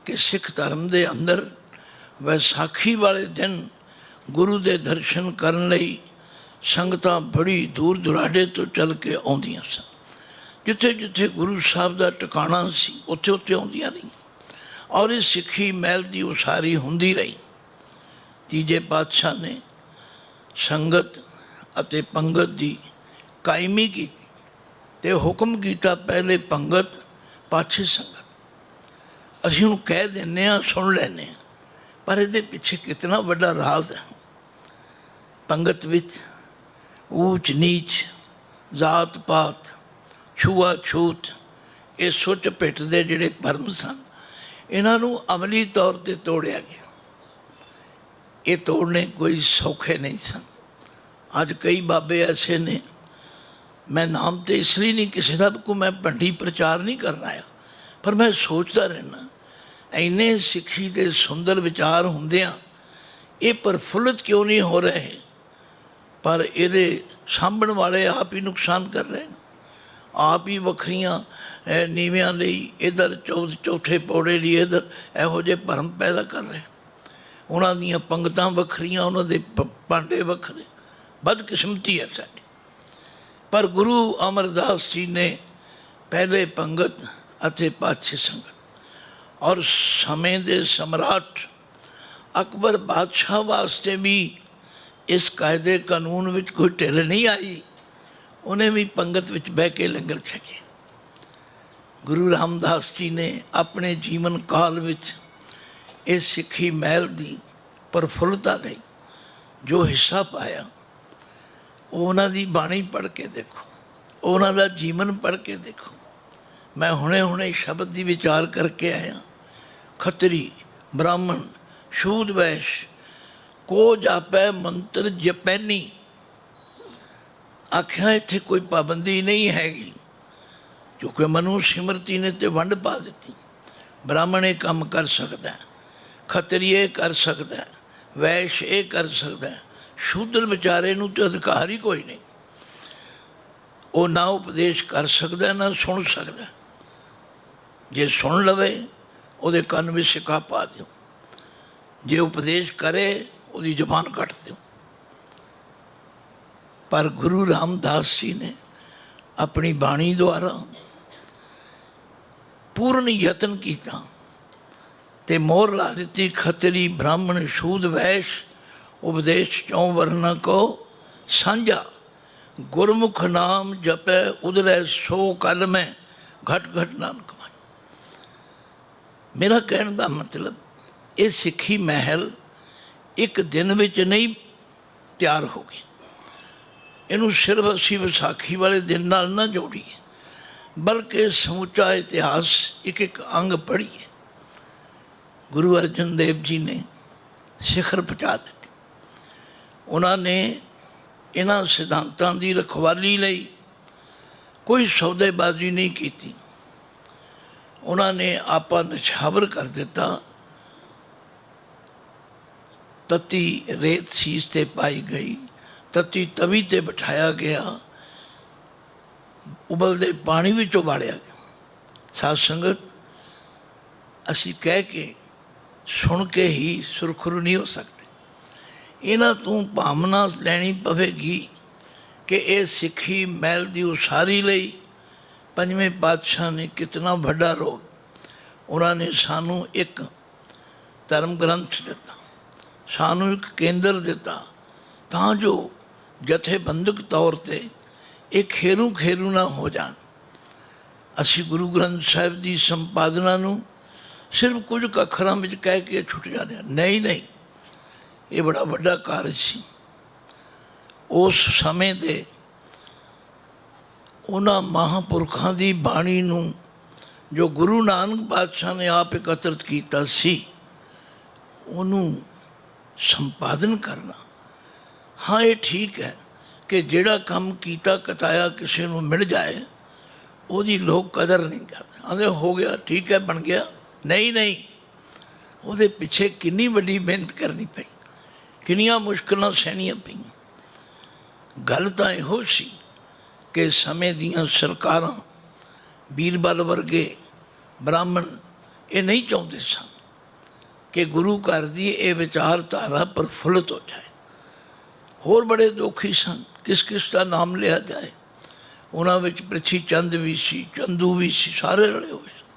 ਕਿ ਸਿੱਖ ਧਰਮ ਦੇ ਅੰਦਰ ਵਿਸਾਖੀ ਵਾਲੇ ਦਿਨ ਗੁਰੂ ਦੇ ਦਰਸ਼ਨ ਕਰਨ ਲਈ ਸੰਗਤਾਂ ਬੜੀ ਦੂਰ ਦੁਰਾਡੇ ਤੋਂ ਚੱਲ ਕੇ ਆਉਂਦੀਆਂ ਸਨ। ਜਿੱਥੇ ਜਿੱਥੇ ਗੁਰੂ ਸਾਹਿਬ ਦਾ ਟਿਕਾਣਾ ਸੀ ਉੱਥੇ ਉੱਥੇ ਆਉਂਦੀਆਂ ਰਹੀਆਂ, ਔਰ ਇਹ ਸਿੱਖੀ ਮਹਿਲ ਦੀ ਉਸਾਰੀ ਹੁੰਦੀ ਰਹੀ। ਤੀਜੇ ਪਾਤਸ਼ਾਹ ਨੇ ਸੰਗਤ ਅਤੇ ਪੰਗਤ ਦੀ ਕਾਇਮੀ ਕੀਤੀ ਅਤੇ ਹੁਕਮ ਕੀਤਾ, ਪਹਿਲੇ ਪੰਗਤ ਪਾਛੇ ਸੰਗਤ। ਅਸੀਂ ਉਹਨੂੰ ਕਹਿ ਦਿੰਦੇ ਹਾਂ, ਸੁਣ ਲੈਂਦੇ ਹਾਂ, ਪਰ ਇਹਦੇ ਪਿੱਛੇ ਕਿਤਨਾ ਵੱਡਾ ਰਾਜ਼ ਹੈ। ਪੰਗਤ ਵਿੱਚ ਊਚ ਨੀਚ, ਜਾਤ ਪਾਤ, ਛੂਆ ਛੂਤ, ਇਹ ਸੁੱਚ ਪਿੱਟ ਦੇ ਜਿਹੜੇ ਭਰਮ ਸਨ, ਇਹਨਾਂ ਨੂੰ ਅਮਲੀ ਤੌਰ 'ਤੇ ਤੋੜਿਆ ਗਿਆ। ਇਹ ਤੋੜਨੇ ਕੋਈ ਸੌਖੇ ਨਹੀਂ ਸਨ। ਅੱਜ ਕਈ ਬਾਬੇ ਐਸੇ ਨੇ, ਮੈਂ ਨਾਮ ਤੇ ਇਸ ਲਈ ਨਹੀਂ ਕਿਸੇ ਦਾ ਕੋਈ ਮੈਂ ਭੰਡੀ ਪ੍ਰਚਾਰ ਨਹੀਂ ਕਰਨ ਆਇਆ, ਪਰ ਮੈਂ ਸੋਚਦਾ ਰਹਿਣਾ, ਇੰਨੇ ਸਿੱਖੀ ਦੇ ਸੁੰਦਰ ਵਿਚਾਰ ਹੁੰਦਿਆਂ ਇਹ ਪ੍ਰਫੁੱਲਤ ਕਿਉਂ ਨਹੀਂ ਹੋ ਰਹੇ? ਪਰ ਇਹਦੇ ਸਾਂਭਣ ਵਾਲੇ ਆਪ ਹੀ ਨੁਕਸਾਨ ਕਰ ਰਹੇ ਨੇ। ਆਪ ਹੀ ਵੱਖਰੀਆਂ ਨੀਵਿਆਂ ਲਈ ਇੱਧਰ ਚੌਥੇ ਪੌੜੇ ਲਈ ਇੱਧਰ ਇਹੋ ਜਿਹੇ ਭਰਮ ਪੈਦਾ ਕਰ ਰਹੇ। ਉਹਨਾਂ ਦੀਆਂ ਪੰਗਤਾਂ ਵੱਖਰੀਆਂ, ਉਹਨਾਂ ਦੇ ਭਾਂਡੇ ਵੱਖਰੇ। ਬਦਕਿਸਮਤੀ ਹੈ ਸਾਡੀ। ਪਰ ਗੁਰੂ ਅਮਰਦਾਸ ਜੀ ਨੇ ਪਹਿਲੇ ਪੰਗਤ ਅਤੇ ਪਾਛੇ ਸੰਗਤ, ਔਰ ਸਮੇਂ ਦੇ ਸਮਰਾਟ ਅਕਬਰ ਬਾਦਸ਼ਾਹ ਵਾਸਤੇ ਵੀ ਇਸ ਕਾਇਦੇ ਕਾਨੂੰਨ ਵਿੱਚ ਕੋਈ ਢਿੱਲ ਨਹੀਂ ਆਈ। ਉਹਨੇ ਵੀ ਪੰਗਤ ਵਿੱਚ ਬਹਿ ਕੇ ਲੰਗਰ ਛਕੇ। ਗੁਰੂ ਰਾਮਦਾਸ ਜੀ ਨੇ ਆਪਣੇ ਜੀਵਨ ਕਾਲ ਵਿੱਚ ਇਸ ਸਿੱਖੀ ਮਹਿਲ ਦੀ ਪ੍ਰਫੁੱਲਤਾ ਲਈ ਜੋ ਹਿੱਸਾ ਪਾਇਆ, ਉਹਨਾਂ ਦੀ ਬਾਣੀ ਪੜ੍ਹ ਕੇ ਦੇਖੋ, ਉਹਨਾਂ ਦਾ ਜੀਵਨ ਪੜ੍ਹ ਕੇ ਦੇਖੋ। ਮੈਂ ਹੁਣੇ ਸ਼ਬਦ ਦੀ ਵਿਚਾਰ ਕਰਕੇ ਆਇਆ। ਖੱਤਰੀ, ਬ੍ਰਾਹਮਣ, ਸ਼ੂਦ, ਵੈਸ਼, ਕੋ ਜਾਪੈ ਮੰਤਰ ਜਪੈਨੀ। ਆਖਿਆ ਇੱਥੇ ਕੋਈ ਪਾਬੰਦੀ ਨਹੀਂ ਹੈਗੀ, ਕਿਉਂਕਿ ਮਨੂ ਸਿਮਰਤੀ ਨੇ ਤੇ ਵੰਡ ਪਾ ਦਿੱਤੀ। ਬ੍ਰਾਹਮਣ ਇਹ ਕੰਮ ਕਰ ਸਕਦਾ, ਖੱਤਰੀ ਇਹ ਕਰ ਸਕਦਾ, ਵੈਸ਼ ਇਹ ਕਰ ਸਕਦਾ, ਸ਼ੂਦਰ ਵਿਚਾਰੇ ਨੂੰ ਤਾਂ ਅਧਿਕਾਰ ਹੀ ਕੋਈ ਨਹੀਂ। ਉਹ ਨਾ ਉਪਦੇਸ਼ ਕਰ ਸਕਦਾ ਨਾ ਸੁਣ ਸਕਦਾ। ਜੇ ਸੁਣ ਲਵੇ ਉਹਦੇ ਕੰਨ ਵਿੱਚ ਸਿੱਕਾ ਪਾ ਦਿਓ, ਜੇ ਉਪਦੇਸ਼ ਕਰੇ ਉਹਦੀ ਜ਼ੁਬਾਨ ਕੱਟ ਦਿਓ। ਪਰ ਗੁਰੂ ਰਾਮਦਾਸ ਜੀ ਨੇ ਆਪਣੀ ਬਾਣੀ ਦੁਆਰਾ ਪੂਰਨ ਯਤਨ ਕੀਤਾ ਤੇ ਮੋਹਰ ਲਾ ਦਿੱਤੀ, ਖੱਤਰੀ ਬ੍ਰਾਹਮਣ ਸ਼ੂਦ ਵੈਸ਼ ਉਪਦੇਸ਼ ਚੌਂ ਵਰਨਾ ਕੋ ਸਾਂਝਾ। ਗੁਰਮੁਖ ਨਾਮ ਜਪੈ ਉਧਰੈ ਸੋ ਕਲ ਮੈਂ ਘਟ ਘਟ ਨਾਨਕ ਮਨ। ਮੇਰਾ ਕਹਿਣ ਦਾ ਮਤਲਬ ਇਹ ਸਿੱਖੀ ਮਹਿਲ ਇੱਕ ਦਿਨ ਵਿੱਚ ਨਹੀਂ ਤਿਆਰ ਹੋ ਗਈ। ਇਹਨੂੰ ਸਿਰਫ ਅਸੀਂ ਵਿਸਾਖੀ ਵਾਲੇ ਦਿਨ ਨਾਲ ਨਾ ਜੋੜੀਏ, ਬਲਕਿ ਸਮੁੱਚਾ ਇਤਿਹਾਸ ਇੱਕ ਇੱਕ ਅੰਗ ਪੜ੍ਹੀਏ। ਗੁਰੂ ਅਰਜਨ ਦੇਵ ਜੀ ਨੇ ਸਿਖਰ ਪਹੁੰਚਾ ਦਿੱਤੀ। ਉਹਨਾਂ ਨੇ ਇਹਨਾਂ ਸਿਧਾਂਤਾਂ ਦੀ ਰਖਵਾਲੀ ਲਈ ਕੋਈ ਸੌਦੇਬਾਜ਼ੀ ਨਹੀਂ ਕੀਤੀ। ਉਹਨਾਂ ਨੇ ਆਪਾ ਨਿਛਾਵਰ ਕਰ ਦਿੱਤਾ। ਤਤੀ ਰੇਤ ਸੀਸ ਤੇ ਪਾਈ ਗਈ, ਤਤੀ ਤਵੀ ਤੇ ਬਿਠਾਇਆ ਗਿਆ, ਉਬਲਦੇ ਪਾਣੀ ਵਿੱਚ ਉਬਾਲਿਆ ਗਿਆ। ਸਾਧ ਸੰਗਤ, ਅਸੀਂ ਕਹਿ ਕੇ ਸੁਣ ਕੇ ਹੀ ਸੁਰਖਰੂ ਨਹੀਂ ਹੋ ਸਕਦੇ। ਇਹਨਾਂ ਤੋਂ ਭਾਵਨਾ ਲੈਣੀ ਪਵੇਗੀ ਕਿ ਇਹ ਸਿੱਖੀ ਮਹਿਲ ਦੀ ਉਸਾਰੀ ਲਈ ਪੰਜਵੇਂ ਪਾਤਸ਼ਾਹ ਨੇ ਕਿਤਨਾ ਵੱਡਾ ਰੋਲ। ਉਹਨਾਂ ਨੇ ਸਾਨੂੰ ਇੱਕ ਧਰਮ ਗ੍ਰੰਥ ਦਿੱਤਾ, ਸਾਨੂੰ ਇੱਕ ਕੇਂਦਰ ਦਿੱਤਾ, ਤਾਂ ਜੋ ਜਥੇਬੰਦਕ ਤੌਰ 'ਤੇ ਇਹ ਖੇਰੂ ਖੇਰੂ ਨਾ ਹੋ ਜਾਣ। ਅਸੀਂ ਗੁਰੂ ਗ੍ਰੰਥ ਸਾਹਿਬ ਦੀ ਸੰਪਾਦਨਾ ਨੂੰ ਸਿਰਫ ਕੁਝ ਅੱਖਰਾਂ ਵਿੱਚ ਕਹਿ ਕੇ ਛੁੱਟ ਜਾਂਦੇ ਹਾਂ। ਨਹੀਂ, ਇਹ ਬੜਾ ਵੱਡਾ ਕਾਰਜ ਸੀ। ਉਸ ਸਮੇਂ ਦੇ ਉਹਨਾਂ ਮਹਾਂਪੁਰਖਾਂ ਦੀ ਬਾਣੀ ਨੂੰ ਜੋ ਗੁਰੂ ਨਾਨਕ ਪਾਤਸ਼ਾਹ ਨੇ ਆਪ ਇਕੱਤਰਿਤ ਕੀਤਾ ਸੀ, ਉਹਨੂੰ ਸੰਪਾਦਨ ਕਰਨਾ। ਹਾਂ, ਇਹ ਠੀਕ ਹੈ ਕਿ ਜਿਹੜਾ ਕੰਮ ਕੀਤਾ ਕਤਾਇਆ ਕਿਸੇ ਨੂੰ ਮਿਲ ਜਾਏ, ਉਹਦੀ ਲੋਕ ਕਦਰ ਨਹੀਂ ਕਰਦੇ। ਆਂਦੇ ਹੋ ਗਿਆ, ਠੀਕ ਹੈ, ਬਣ ਗਿਆ। ਨਹੀਂ, ਉਹਦੇ ਪਿੱਛੇ ਕਿੰਨੀ ਵੱਡੀ ਮਿਹਨਤ ਕਰਨੀ ਪਈ, ਕਿੰਨੀਆਂ ਮੁਸ਼ਕਿਲਾਂ ਸਹਿਣੀਆਂ ਪਈਆਂ। ਗੱਲ ਤਾਂ ਇਹੋ ਸੀ ਕਿ ਸਮੇਂ ਦੀਆਂ ਸਰਕਾਰਾਂ, ਬੀਰਬਲ ਵਰਗੇ ਬ੍ਰਾਹਮਣ ਇਹ ਨਹੀਂ ਚਾਹੁੰਦੇ ਸਨ ਕਿ ਗੁਰੂ ਘਰ ਦੀ ਇਹ ਵਿਚਾਰਧਾਰਾ ਪ੍ਰਫੁੱਲਤ ਹੋ ਜਾਏ। ਹੋਰ ਬੜੇ ਦੋਖੀ ਸਨ, ਕਿਸ ਦਾ ਨਾਮ ਲਿਆ ਜਾਏ। ਉਹਨਾਂ ਵਿੱਚ ਪ੍ਰਿਥੀ ਚੰਦ ਵੀ ਸੀ, ਚੰਦੂ ਵੀ ਸੀ, ਸਾਰੇ ਰਲੇ ਹੋਏ ਸਨ।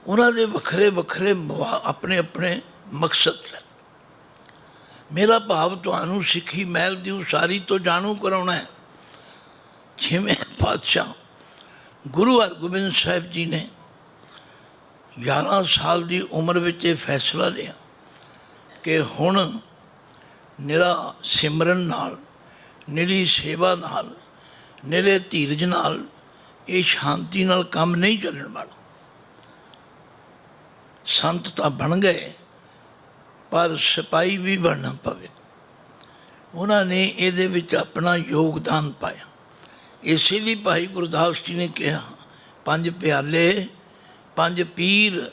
ਉਹਨਾਂ ਦੇ ਵੱਖਰੇ ਵੱਖਰੇ ਆਪਣੇ ਆਪਣੇ ਮਕਸਦ ਸਨ। ਮੇਰਾ ਭਾਵ ਤੁਹਾਨੂੰ ਸਿੱਖੀ ਮਹਿਲ ਦੀ ਉਸਾਰੀ ਤੋਂ ਜਾਣੂ ਕਰਾਉਣਾ ਹੈ। ਛੇਵੇਂ ਪਾਤਸ਼ਾਹ ਗੁਰੂ ਹਰਗੋਬਿੰਦ ਸਾਹਿਬ ਜੀ ਨੇ 11 ਸਾਲ ਦੀ ਉਮਰ ਵਿੱਚ ਇਹ ਫੈਸਲਾ ਲਿਆ ਕਿ ਹੁਣ ਨਿਰਾ ਸਿਮਰਨ ਨਾਲ, ਨਿਰੀ ਸੇਵਾ ਨਾਲ, ਨਿਰੇ ਧੀਰਜ ਨਾਲ, ਇਹ ਸ਼ਾਂਤੀ ਨਾਲ ਕੰਮ ਨਹੀਂ ਚੱਲਣ ਵਾਲਾ। ਸੰਤ ਤਾਂ ਬਣ ਗਏ, ਪਰ ਸਿਪਾਹੀ ਵੀ ਬਣਨਾ ਪਵੇ। ਉਹਨਾਂ ਨੇ ਇਹਦੇ ਵਿੱਚ ਆਪਣਾ ਯੋਗਦਾਨ ਪਾਇਆ। ਇਸੇ ਲਈ ਭਾਈ ਗੁਰਦਾਸ ਜੀ ਨੇ ਕਿਹਾ, 5 ਪਿਆਲੇ 5 ਪੀਰ,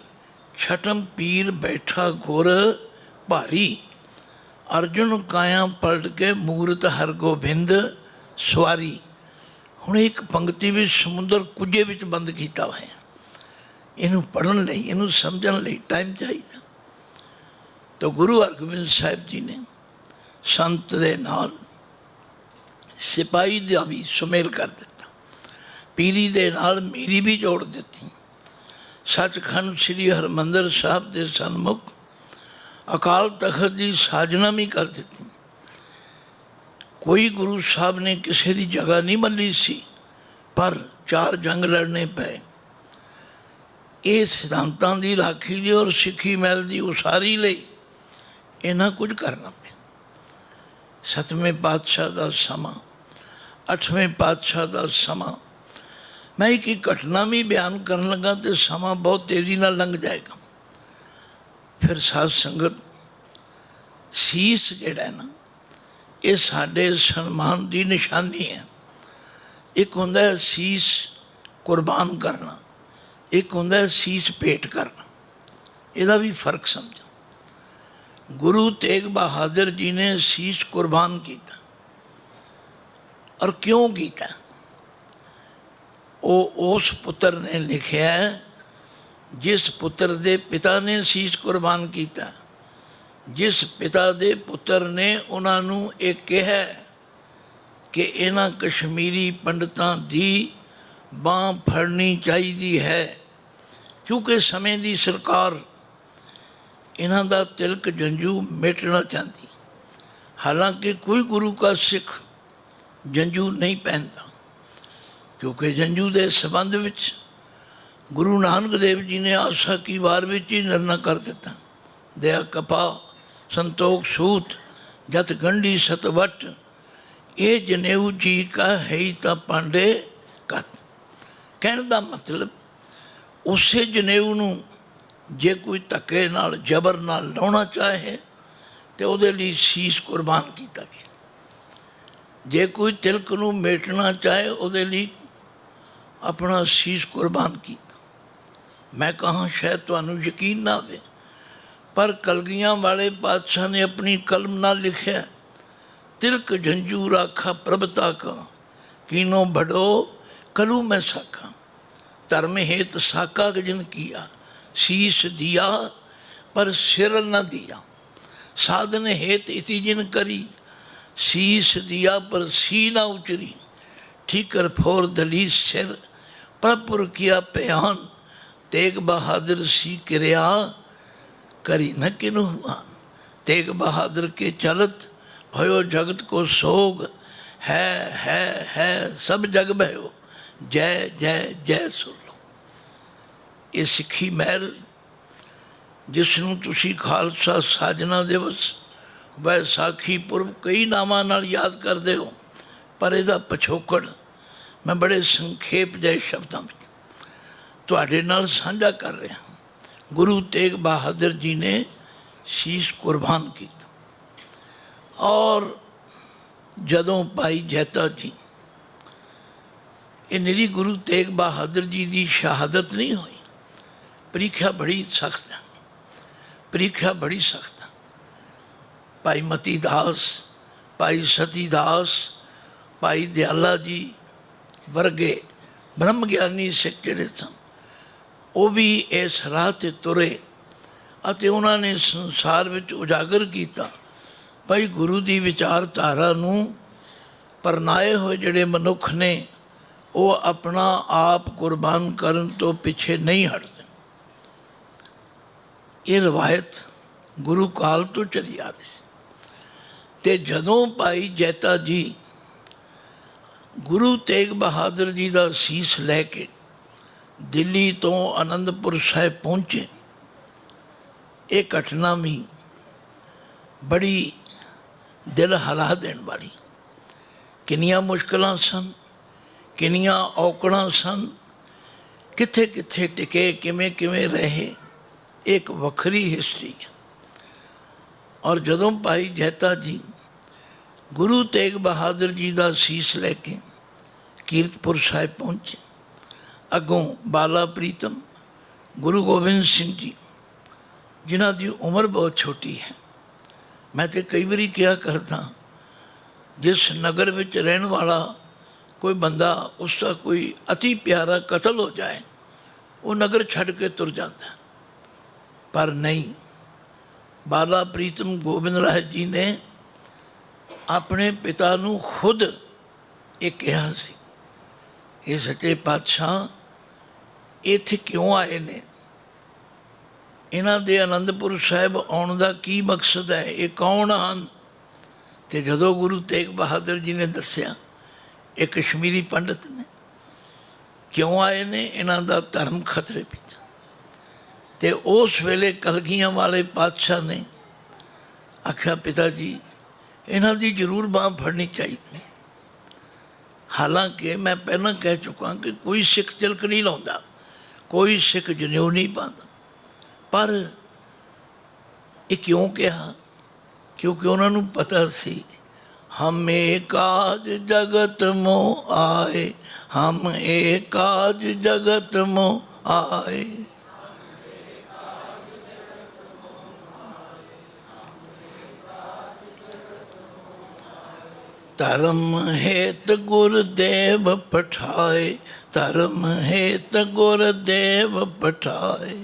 ਛਟਮ ਪੀਰ ਬੈਠਾ ਗੁਰ ਭਾਰੀ। ਅਰਜੁਨ ਕਾਇਆ ਪਲਟ ਕੇ ਮੂਰਤ ਹਰਗੋਬਿੰਦ ਸਵਾਰੀ। ਹੁਣ ਇੱਕ ਪੰਕਤੀ ਵਿੱਚ ਸਮੁੰਦਰ ਕੁੱਜੇ ਵਿੱਚ ਬੰਦ ਕੀਤਾ ਹੋਇਆ। ਇਹਨੂੰ ਪੜ੍ਹਨ ਲਈ, ਇਹਨੂੰ ਸਮਝਣ ਲਈ ਟਾਈਮ ਚਾਹੀਦਾ। ਤਾਂ ਗੁਰੂ ਹਰਗੋਬਿੰਦ ਸਾਹਿਬ ਜੀ ਨੇ ਸੰਤ ਦੇ ਨਾਲ ਸਿਪਾਹੀ ਦਾ ਵੀ ਸੁਮੇਲ ਕਰ ਦਿੱਤਾ, ਪੀਰੀ ਦੇ ਨਾਲ ਮੀਰੀ ਵੀ ਜੋੜ ਦਿੱਤੀ। ਸੱਚਖੰਡ ਸ੍ਰੀ ਹਰਿਮੰਦਰ ਸਾਹਿਬ ਦੇ ਸਨਮੁਖ ਅਕਾਲ ਤਖਤ ਦੀ ਸਾਜਨਾ ਵੀ ਕਰ ਦਿੱਤੀ। ਕੋਈ ਗੁਰੂ ਸਾਹਿਬ ਨੇ ਕਿਸੇ ਦੀ ਜਗ੍ਹਾ ਨਹੀਂ ਮੱਲੀ ਸੀ, ਪਰ 4 ਜੰਗ ਲੜਨੇ ਪਏ। ਇਹ ਸਿਧਾਂਤਾਂ ਦੀ ਰਾਖੀ ਲਈ ਔਰ ਸਿੱਖੀ ਮਹਿਲ ਦੀ ਉਸਾਰੀ ਲਈ ਇਹਨਾਂ ਕੁਝ ਕਰਨਾ ਪਿਆ। 7ਵੇਂ ਪਾਤਸ਼ਾਹ ਦਾ ਸਮਾਂ, 8ਵੇਂ ਪਾਤਸ਼ਾਹ ਦਾ ਸਮਾਂ। ਮੈਂ ਇੱਕ ਘਟਨਾ ਵੀ ਬਿਆਨ ਕਰਨ ਲੱਗਾ ਤੇ ਸਮਾਂ ਬਹੁਤ ਤੇਜ਼ੀ ਨਾਲ ਲੰਘ ਜਾਏਗਾ। ਫਿਰ ਸਾਧ ਸੰਗਤ, ਸੀਸ ਜਿਹੜਾ ਨਾ, ਇਹ ਸਾਡੇ ਸਨਮਾਨ ਦੀ ਨਿਸ਼ਾਨੀ ਹੈ। ਇੱਕ ਹੁੰਦਾ ਹੈ ਸੀਸ ਕੁਰਬਾਨ ਕਰਨਾ, ਇੱਕ ਹੁੰਦਾ ਹੈ ਸੀਸ ਭੇਟ ਕਰਨਾ। ਇਹਦਾ ਵੀ ਫਰਕ ਸਮਝੋ। ਗੁਰੂ ਤੇਗ ਬਹਾਦਰ ਜੀ ਨੇ ਸੀਸ ਕੁਰਬਾਨ ਕੀਤਾ। और क्यों कीता? उस पुत्र ने लिखिया जिस पुत्र दे पिता ने शीश कुर्बान किया, जिस पिता दे पुत्र ने उन्होंने एक कहा कि इन्हां कश्मीरी पंडितां दी बांह फड़नी चाहिए है, क्योंकि समय की सरकार इन्हां दा तिलक जंजू मिटना चाहती। हालांकि कोई गुरु का सिख जंजू नहीं पहनता, क्योंकि जंजू के संबंध विच गुरु नानक देव जी ने आशा की वार विच ही निर्णय कर दिता। दया कपा संतोख सूत जत गंढी सतवट, ये जनेऊ जी का है ही तो पांडे कत। कहने का मतलब उसे जनेऊ नूं जे कोई धक्के नाल जबर नाल लाउणा चाहे तो उहदे लई शीश कुर्बान किया गया, जे कोई तिलक नूं मेटना चाहे उहदे लई अपना शीश कुर्बान किया। मैं कहाँ शायद तुहानूं यकीन ना आवे, पर कलगियां वाले पातशाह ने अपनी कलम नाल लिखिया, तिलक झंझू राखा प्रभता का, कीनो बड़ो कलू में साका। धर्म हेत साका जिन किया, शीश दिया पर सिर न दिया। साधन हेत इति जिन करी, शीश दिया पर सी न उचरी। ठीकर फोर दली सिर, प्रपुर किया प्यान, तेग बहादुर सी क्रिया, करी न किनु हुआ। तेग बहादुर के चलत भयो जगत को सोग, है सब जग भयो, जय जय जय सुन लो। ये सिੱਖੀ महल जिसनों तुसी खालसा साजना दिवस बैसाखी पुरब कई नामां नाल याद करते हो, पर इसका पिछोकड़ मैं बड़े संखेप जय शब्दों में तुहाडे नाल साझा कर रहा। गुरु तेग बहादुर जी ने शीश कुर्बान किया, और जदों भाई जैता जी, ये निरी गुरु तेग बहादुर जी की शहादत नहीं हुई। परीक्षा बड़ी सख्त है, परीक्षा बड़ी सख्त है। भाई मती दास, भाई सती दास, भाई दयाला जी वर्गे ब्रह्म ज्ञानी सिख जिहड़े सन, वो भी इस राह ते तुरे अते उन्होंने संसार विच उजागर किया भाई गुरु की विचारधारा नूं परनाए हुए जिहड़े मनुख ने वो अपना आप कुर्बान करन तो पिछे नहीं हटते। ये रवायत गुरु काल तो चली आ रही। ते जदों भाई जैता जी गुरु तेग बहादुर जी का शीश लैके दिल्ली तो आनंदपुर साहिब पहुँचे, ये घटना भी बड़ी दिल हिला देने वाली। किनियां मुश्किलां सन, किनियां औकड़ां सन, किथे किथे टिके, किवें किवें रहे, एक वखरी हिस्ट्री है। और जदों भाई जैता जी गुरु तेग बहादुर जी का शीश लैके कीरतपुर साहिब पहुँचे, अगों बाला प्रीतम गुरु गोबिंद सिंह जी जिन्हां दी उम्र बहुत छोटी है। मैं तो कई बारी क्या करता, जिस नगर में रहने वाला कोई बंदा उसका कोई अति प्यारा कतल हो जाए, वो नगर छड़ के तुर जाता है, पर नहीं। बाला प्रीतम गोबिंद राय जी ने अपने पिता नूं खुद ये कहा सी, ये सच्चे पातशाह इत्थे क्यों आए ने, इन्हां दे आनंदपुर साहिब आउण दा की मकसद है, ये कौन हन। ते जदों गुरु तेग बहादुर जी ने दस्सिया ये कश्मीरी पंडित ने, क्यों आए ने, इन्हां दा धर्म खतरे विच। ते उस वेले कलगियां वाले पातशाह ने आख्या पिता जी इन्हां दी जरूर बांह फड़नी चाहिए। हालांकि मैं पहला कह चुका कि कोई सिख तिलक नहीं लाउंदा, कोई सिख जनेऊ नहीं पाता, पर ये क्यों कहा, क्योंकि उन्होंने पता सी हम एक आज जगत मो आए, हम एक आज जगत मो आए। धर्म हेत गुरुदेव पठाए, धर्म हेत गुरुदेव पठाए।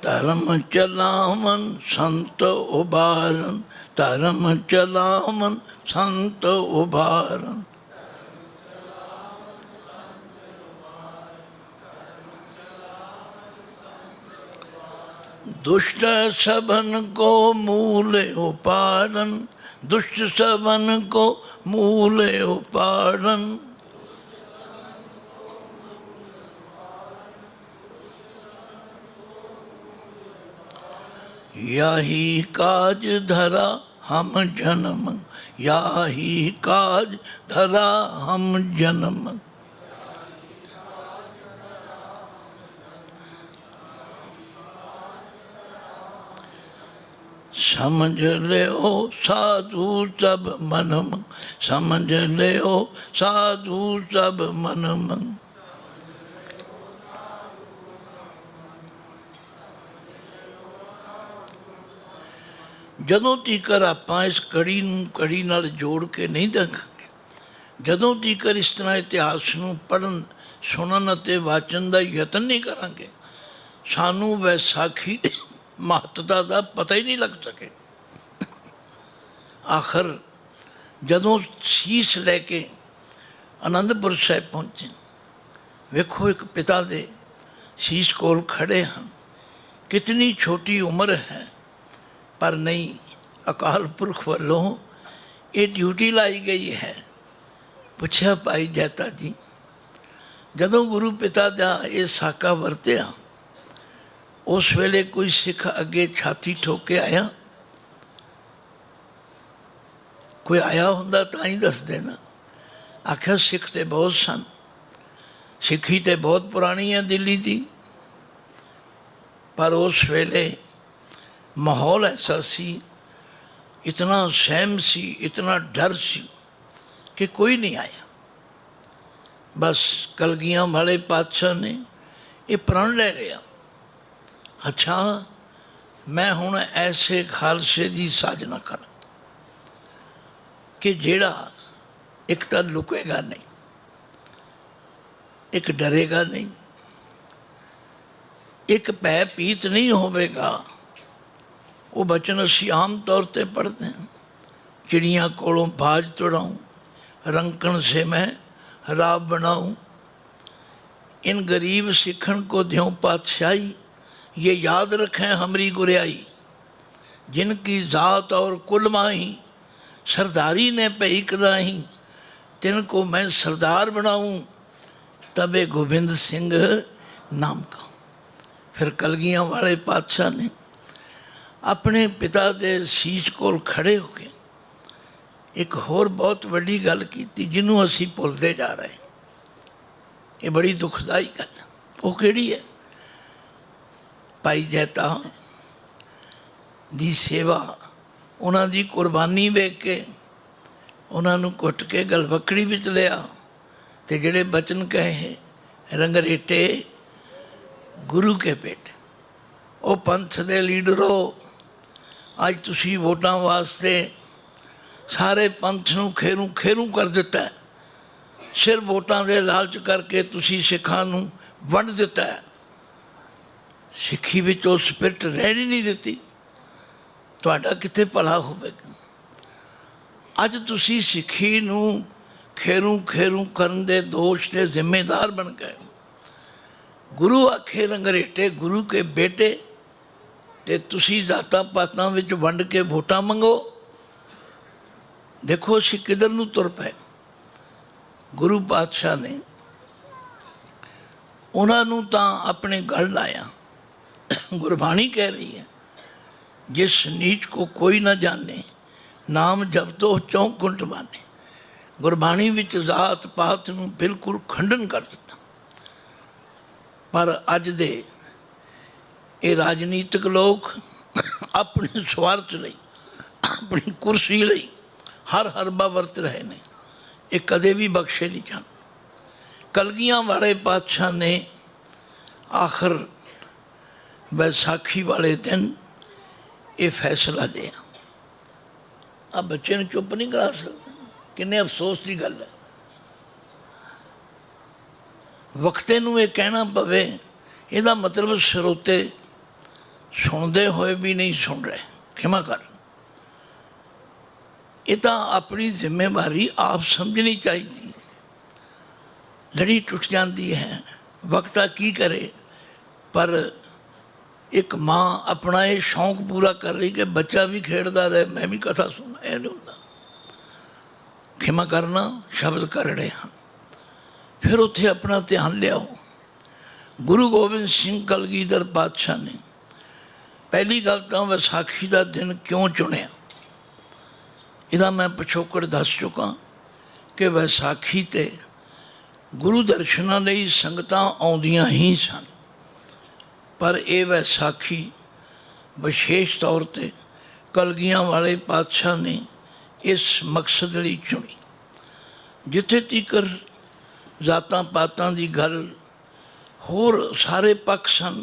धर्म चलावन संत उबारन, धर्म चलावन संत उबारन। दुष्ट सबन को मूल उपाड़न, दुष्ट सबन को मूल उपाड़न। याही काज धरा हम जन्म, याही काज धरा हम जन्म। समझ ले ओ साधु सब मन मंग, समझ ले ओ साधु सब मन मंग। ਜਦੋਂ ਤੀਕਰ ਆਪਾਂ ਇਸ ਕੜੀ ਨੂੰ ਕੜੀ ਨਾਲ ਜੋੜ ਕੇ ਨਹੀਂ ਦੇਖਾਂਗੇ, ਜਦੋਂ ਤੀਕਰ ਇਸ ਤਰ੍ਹਾਂ ਇਤਿਹਾਸ ਨੂੰ ਪੜ੍ਹਨ ਸੁਣਨ ਅਤੇ ਵਾਚਨ ਦਾ ਯਤਨ ਨਹੀਂ ਕਰਾਂਗੇ, ਸਾਨੂੰ ਵਿਸਾਖੀ ਮਹੱਤਤਾ ਦਾ ਪਤਾ ਹੀ ਨਹੀਂ ਲੱਗ ਸਕੇ। ਆਖਰ ਜਦੋਂ ਸੀਸ ਲੈ ਕੇ ਆਨੰਦਪੁਰ ਸਾਹਿਬ ਪਹੁੰਚੇ, ਵੇਖੋ ਇੱਕ ਪਿਤਾ ਦੇ ਸੀਸ ਕੋਲ ਖੜੇ ਹਨ। ਕਿਤਨੀ ਛੋਟੀ ਉਮਰ ਹੈ, ਪਰ ਨਹੀਂ, ਅਕਾਲ ਪੁਰਖ ਵੱਲੋਂ ਇਹ ਡਿਊਟੀ ਲਾਈ ਗਈ ਹੈ। ਪੁੱਛਿਆ ਭਾਈ ਜੈਤਾ ਜੀ, ਜਦੋਂ ਗੁਰੂ ਪਿਤਾ ਦਾ ਇਹ ਸਾਕਾ ਵਰਤਿਆ, ਉਸ ਵੇਲੇ ਕੋਈ ਸਿੱਖ ਅੱਗੇ ਛਾਤੀ ਠੋਕ ਕੇ ਆਇਆ? ਕੋਈ ਆਇਆ ਹੁੰਦਾ ਤਾਂ ਹੀ ਦੱਸ ਦੇਣਾ। ਆਖਿਆ ਸਿੱਖ ਤੇ ਬਹੁਤ ਸਨ, ਸਿੱਖੀ ਤੇ ਬਹੁਤ ਪੁਰਾਣੀ ਹੈ ਦਿੱਲੀ ਦੀ, ਪਰ ਉਸ ਵੇਲੇ माहौल ऐसा सी, इतना सहम सी, इतना डर सी कि कोई नहीं आया। बस कलगियां वाले पातशाह ने ये प्रण ले लिया, अच्छा मैं हुण ऐसे खालसे की साजना कर कि जेड़ा एक तो लुकेगा नहीं, एक डरेगा नहीं, एक भय भीत नहीं होवेगा। वो बचन असी आम तौर पर पढ़ते हैं, चिड़ियाँ कोलों बाज तोड़ाऊँ, रंकन से मैं राब बनाऊँ। इन गरीब सिखन को द्यों पातशाही, ये याद रखें हमारी गुरियाई। जिनकी ज़ात और कुल माही, सरदारी ने पई कराही, तिनको मैं सरदार बनाऊँ, तबे गोबिंद सिंह नाम का। फिर कलगियाँ वाले पातशाह ने अपने पिता के सीस कोल खड़े हो के एक होर बहुत वड्डी गल की, जिन्हों असी भुलते जा रहे हैं। ये बड़ी दुखदाई गल, वो किहड़ी है? भाई जैता दी सेवा, उन्हां दी कुर्बानी वेख के उन्होंने कुट के गलवकड़ी विच लिया, ते जिहड़े बचन कहे रंगरेटे गुरु के बेटे। वो पंथ दे लीडरों, अज तुसी वोटां वास्ते सारे पंथ नूं खेरू खेरू कर दिता है, सिर वोटां दे लालच करके तुसी सिखां नूं वंड दिता है। सिक्खी विच वो स्पिरिट रहनी नहीं दिती, तुहाडा कित्थे भला होवेगा। अज तुसी सिक्खी नूं खेरू खेरू करन दे दोष दे जिम्मेदार बन गए। गुरु आखे रंगरेटे गुरु के बेटे, ते तुसी जातां पातां विच वंड के वोटां मंगो। देखो असीं किधर नूं तुर पए। गुरु पातशाह ने उन्हां नूं तां अपने गल लाया। गुरबाणी कह रही है, जिस नीच को कोई ना जाने, नाम जब तो चौकुंट माने। गुरबाणी विच जात पात नूं बिल्कुल खंडन कर दिता। पर अज दे ये राजनीतिक लोग अपने स्वार्थ लई, अपनी कुर्सी लई हर हरबा वरत रहे हैं। ये कदे भी बख्शे नहीं जान। कलगियां वाले पातशाह ने आखिर वैसाखी वाले दिन ये फैसला लिया। अब बच्चे ने चुप नहीं करा सकते, किन्ने अफसोस की गल है। वक्ते नूं ये कहना पवे, ਇਹਦਾ मतलब ਸਰੋਤੇ सुनते हुए भी नहीं सुन रहे, क्षमा कर। ये तो अपनी जिम्मेवारी आप समझनी चाहिए। लड़ी टुट जाती है, वक्ता की करे, पर एक माँ अपना ये शौक पूरा कर रही कि बच्चा भी खेड़ता रहे, मैं भी कथा सुना, यह नहीं होता। क्षमा करना शब्द करड़े हैं। फिर उत्थे अपना ध्यान लियाओ। गुरु गोबिंद सिंह कलगीधर पातशाह ने पहली गल तो विसाखी का दिन क्यों चुनिया, ਇਹਦਾ मैं पिछोकड़ दस चुका कि वैसाखी ते गुरु दर्शनों ਲਈ संगतां आउंदियां ही सन, पर यह वैसाखी विशेष तौर पर कलगियां वाले पातशाह ने इस मकसद ਲਈ चुनी। जिथे तੀਕਰ जातां पातां की गल होर सारे पक्ष सन,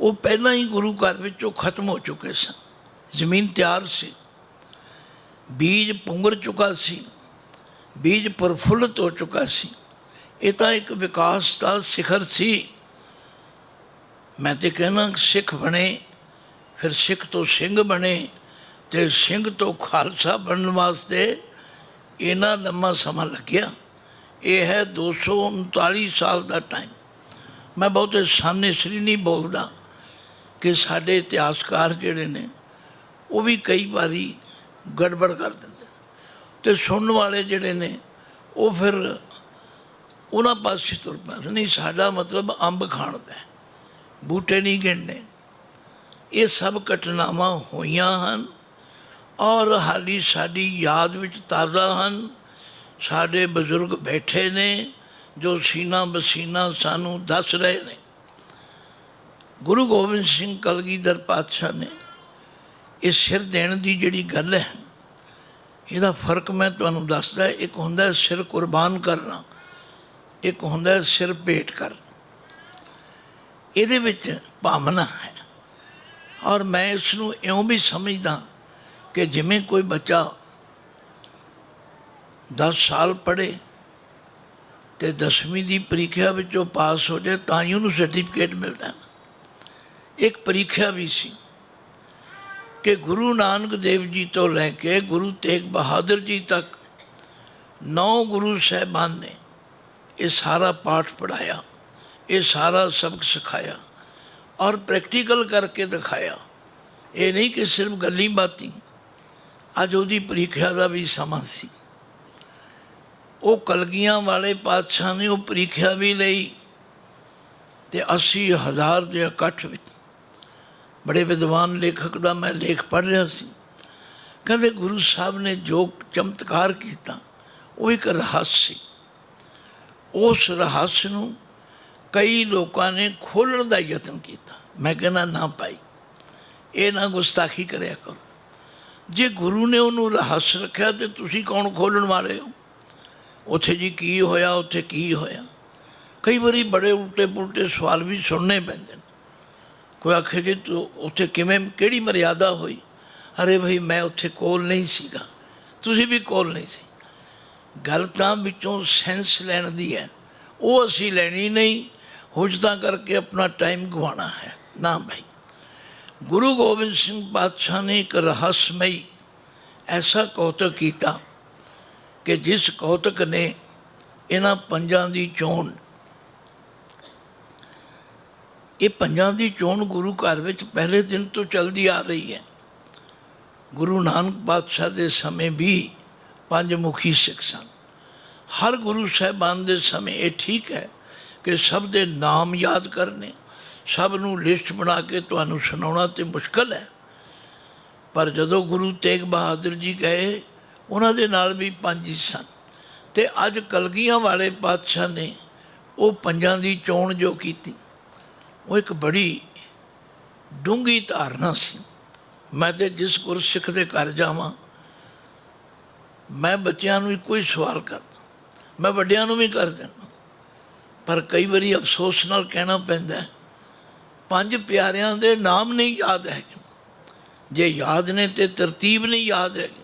वो पहला ही गुरु घर विचों खत्म हो चुके सन। जमीन तैयार सी, बीज पुंगर चुका सी, बीज प्रफुल्लित हो चुका सी। ये तो एक विकास का शिखर सी। मैं तो कहना सिख बने, फिर सिख तो सिंह बने, तो सिंह तो खालसा बनने वास्ते इन्ना लम्मा समा लग्या। ये है 239 साल का टाइम। मैं बहुते सामने इसलिए नहीं बोलता कि साढ़े इतिहासकार जिहड़े ने वो भी कई बारी गड़बड़ कर देंगे, तो सुनने वाले जिहड़े ने वो फिर उन्हां पासे तुर पैंदे। नहीं, साडा मतलब अंब खाण दा है, बूटे नहीं गिनने। ये सब घटनावां होईयां हन और हाली साडी याद विच ताज़ा हन। साडे बजुर्ग बैठे ने जो सीना बसीना सानू दस रहे ने। गुरु गोबिंद सिंह कलगीधर पातशाह ने इस सिर देने की जिहड़ी गल है, ਇਹਦਾ फर्क मैं तुहानू दसदा। एक हुंदा है सिर कुर्बान करना, एक हुंदा है सिर भेंट कर। ਇਹਦੇ ਵਿੱਚ भावना है। और मैं इसनू इउं भी समझदा कि जिमें कोई बच्चा 10 साल पढ़े तो 10वीं की परीक्षा विचों पास हो जाए तो ही उन्होंने सर्टिफिकेट मिलता है। एक परीक्षा भी सी कि गुरु नानक देव जी तो लैके गुरु तेग बहादुर जी तक 9 गुरु साहबान ने ये सारा पाठ पढ़ाया, ये सारा सबक सिखाया और प्रैक्टिकल करके दिखाया। ये नहीं कि सिर्फ गल्ली बाती। अज उहदी परीक्षा का भी समा सी। वो कलगियां वाले पातशाह ने वो परीक्षा भी लई ते 80,000 के इकट्ठ विच बड़े विद्वान लेखक का मैं लेख पढ़ रहा सी। कहते गुरु साहब ने जो चमत्कार किया वो एक रहस्य सी। उस रहस्य नूं कई लोगों ने खोलण का यत्न किया। मैं कहना ना पाई, ये ना गुस्ताखी करया करो। जे गुरु ने उन्होंने रहस्य रखा तो तुसीं कौन खोलण वाले हो। उत्थे जी की होया, उत्थे की होया। कई बारी बड़े उल्टे पुलटे सवाल भी सुनने पैंदे। कोई आखे जी तू उत्थे किवें किहड़ी मर्यादा हुई। अरे भाई मैं उत्थे कोल नहीं सीगा, तुसीं भी कोल नहीं सी। गल तां विचों सेंस लैण दी है, वो असीं लैणी नहीं, हुजतां करके अपना टाइम गवाना है ना भाई। गुरु गोबिंद सिंह पातशाह ने एक रहस्यमयी ऐसा कौतक किया कि जिस कौतक ने इन्हां पंजां दी चोण, ये पंजां दी चोण गुरु घर विच पहले दिन तो चलती आ रही है। गुरु नानक पातशाह के समय भी 5 मुखी सिख सन। हर गुरु साहबान के समय ये ठीक है कि सब दे नाम याद करने, सब नूं लिस्ट बना के तुहानूं सुनाउणा ते मुश्किल है। पर जदों गुरु तेग बहादुर जी गए उन्हां दे नाल भी 5 ही सन। ते अज कलगियां वाले पातशाह ने वो 5 की चोण जो की, वो एक बड़ी डूंगी धारना सी। मैं तो जिस गुरसिख के घर जावां मैं बच्चों भी कोई सवाल करदा, मैं वड्डियां नूं भी कर देना। पर कई बारी अफसोस नाल कहना पैंदा है ਪੰਜ ਪਿਆਰਿਆਂ ਦੇ ਨਾਮ ਨਹੀਂ ਯਾਦ ਹੈਗੇ, ਜੇ ਯਾਦ ਨੇ ਤੇ ਤਰਤੀਬ ਨਹੀਂ ਯਾਦ ਹੈਗੀ।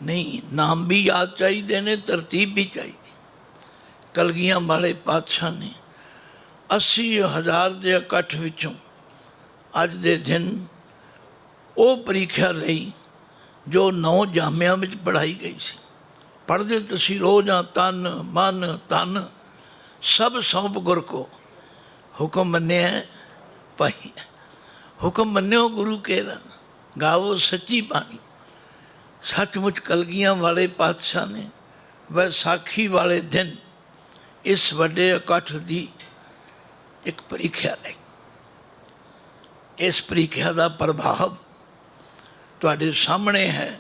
ਨਹੀਂ, ਨਾਮ ਵੀ ਯਾਦ ਚਾਹੀਦੇ ਨੇ, ਤਰਤੀਬ ਵੀ ਚਾਹੀਦੀ। ਕਲਗੀਆਂ ਵਾਲੇ ਪਾਤਸ਼ਾਹ ਨੇ 80,000 ਦੇ ਇਕੱਠ ਵਿੱਚੋਂ ਅੱਜ ਦੇ ਦਿਨ ਉਹ ਪ੍ਰੀਖਿਆ ਲਈ ਜੋ 9 ਜਾਮਿਆਂ ਵਿੱਚ ਪੜ੍ਹਾਈ ਗਈ ਸੀ। ਪੜ੍ਹਦੇ ਤੁਸੀਂ ਰੋਜ਼ਾਂ ਤਨ ਮਨ ਧਨ ਸਭ ਸੌਂਪ ਗੁਰ ਕੋ, ਹੁਕਮ ਮੰਨਿਆ ਭਾਈ, ਹੁਕਮ ਮੰਨਿਓ ਗੁਰੂ ਕੇ ਰਨ, ਗਾਵੋ ਸੱਚੀ ਬਾਣੀ। ਸੱਚਮੁੱਚ ਕਲਗੀਆਂ ਵਾਲੇ ਪਾਤਸ਼ਾਹ ਨੇ ਵਿਸਾਖੀ ਵਾਲੇ ਦਿਨ ਇਸ ਵੱਡੇ ਇਕੱਠ ਦੀ ਇੱਕ ਪ੍ਰੀਖਿਆ ਲਈ। ਇਸ ਪ੍ਰੀਖਿਆ ਦਾ ਪ੍ਰਭਾਵ ਤੁਹਾਡੇ ਸਾਹਮਣੇ ਹੈ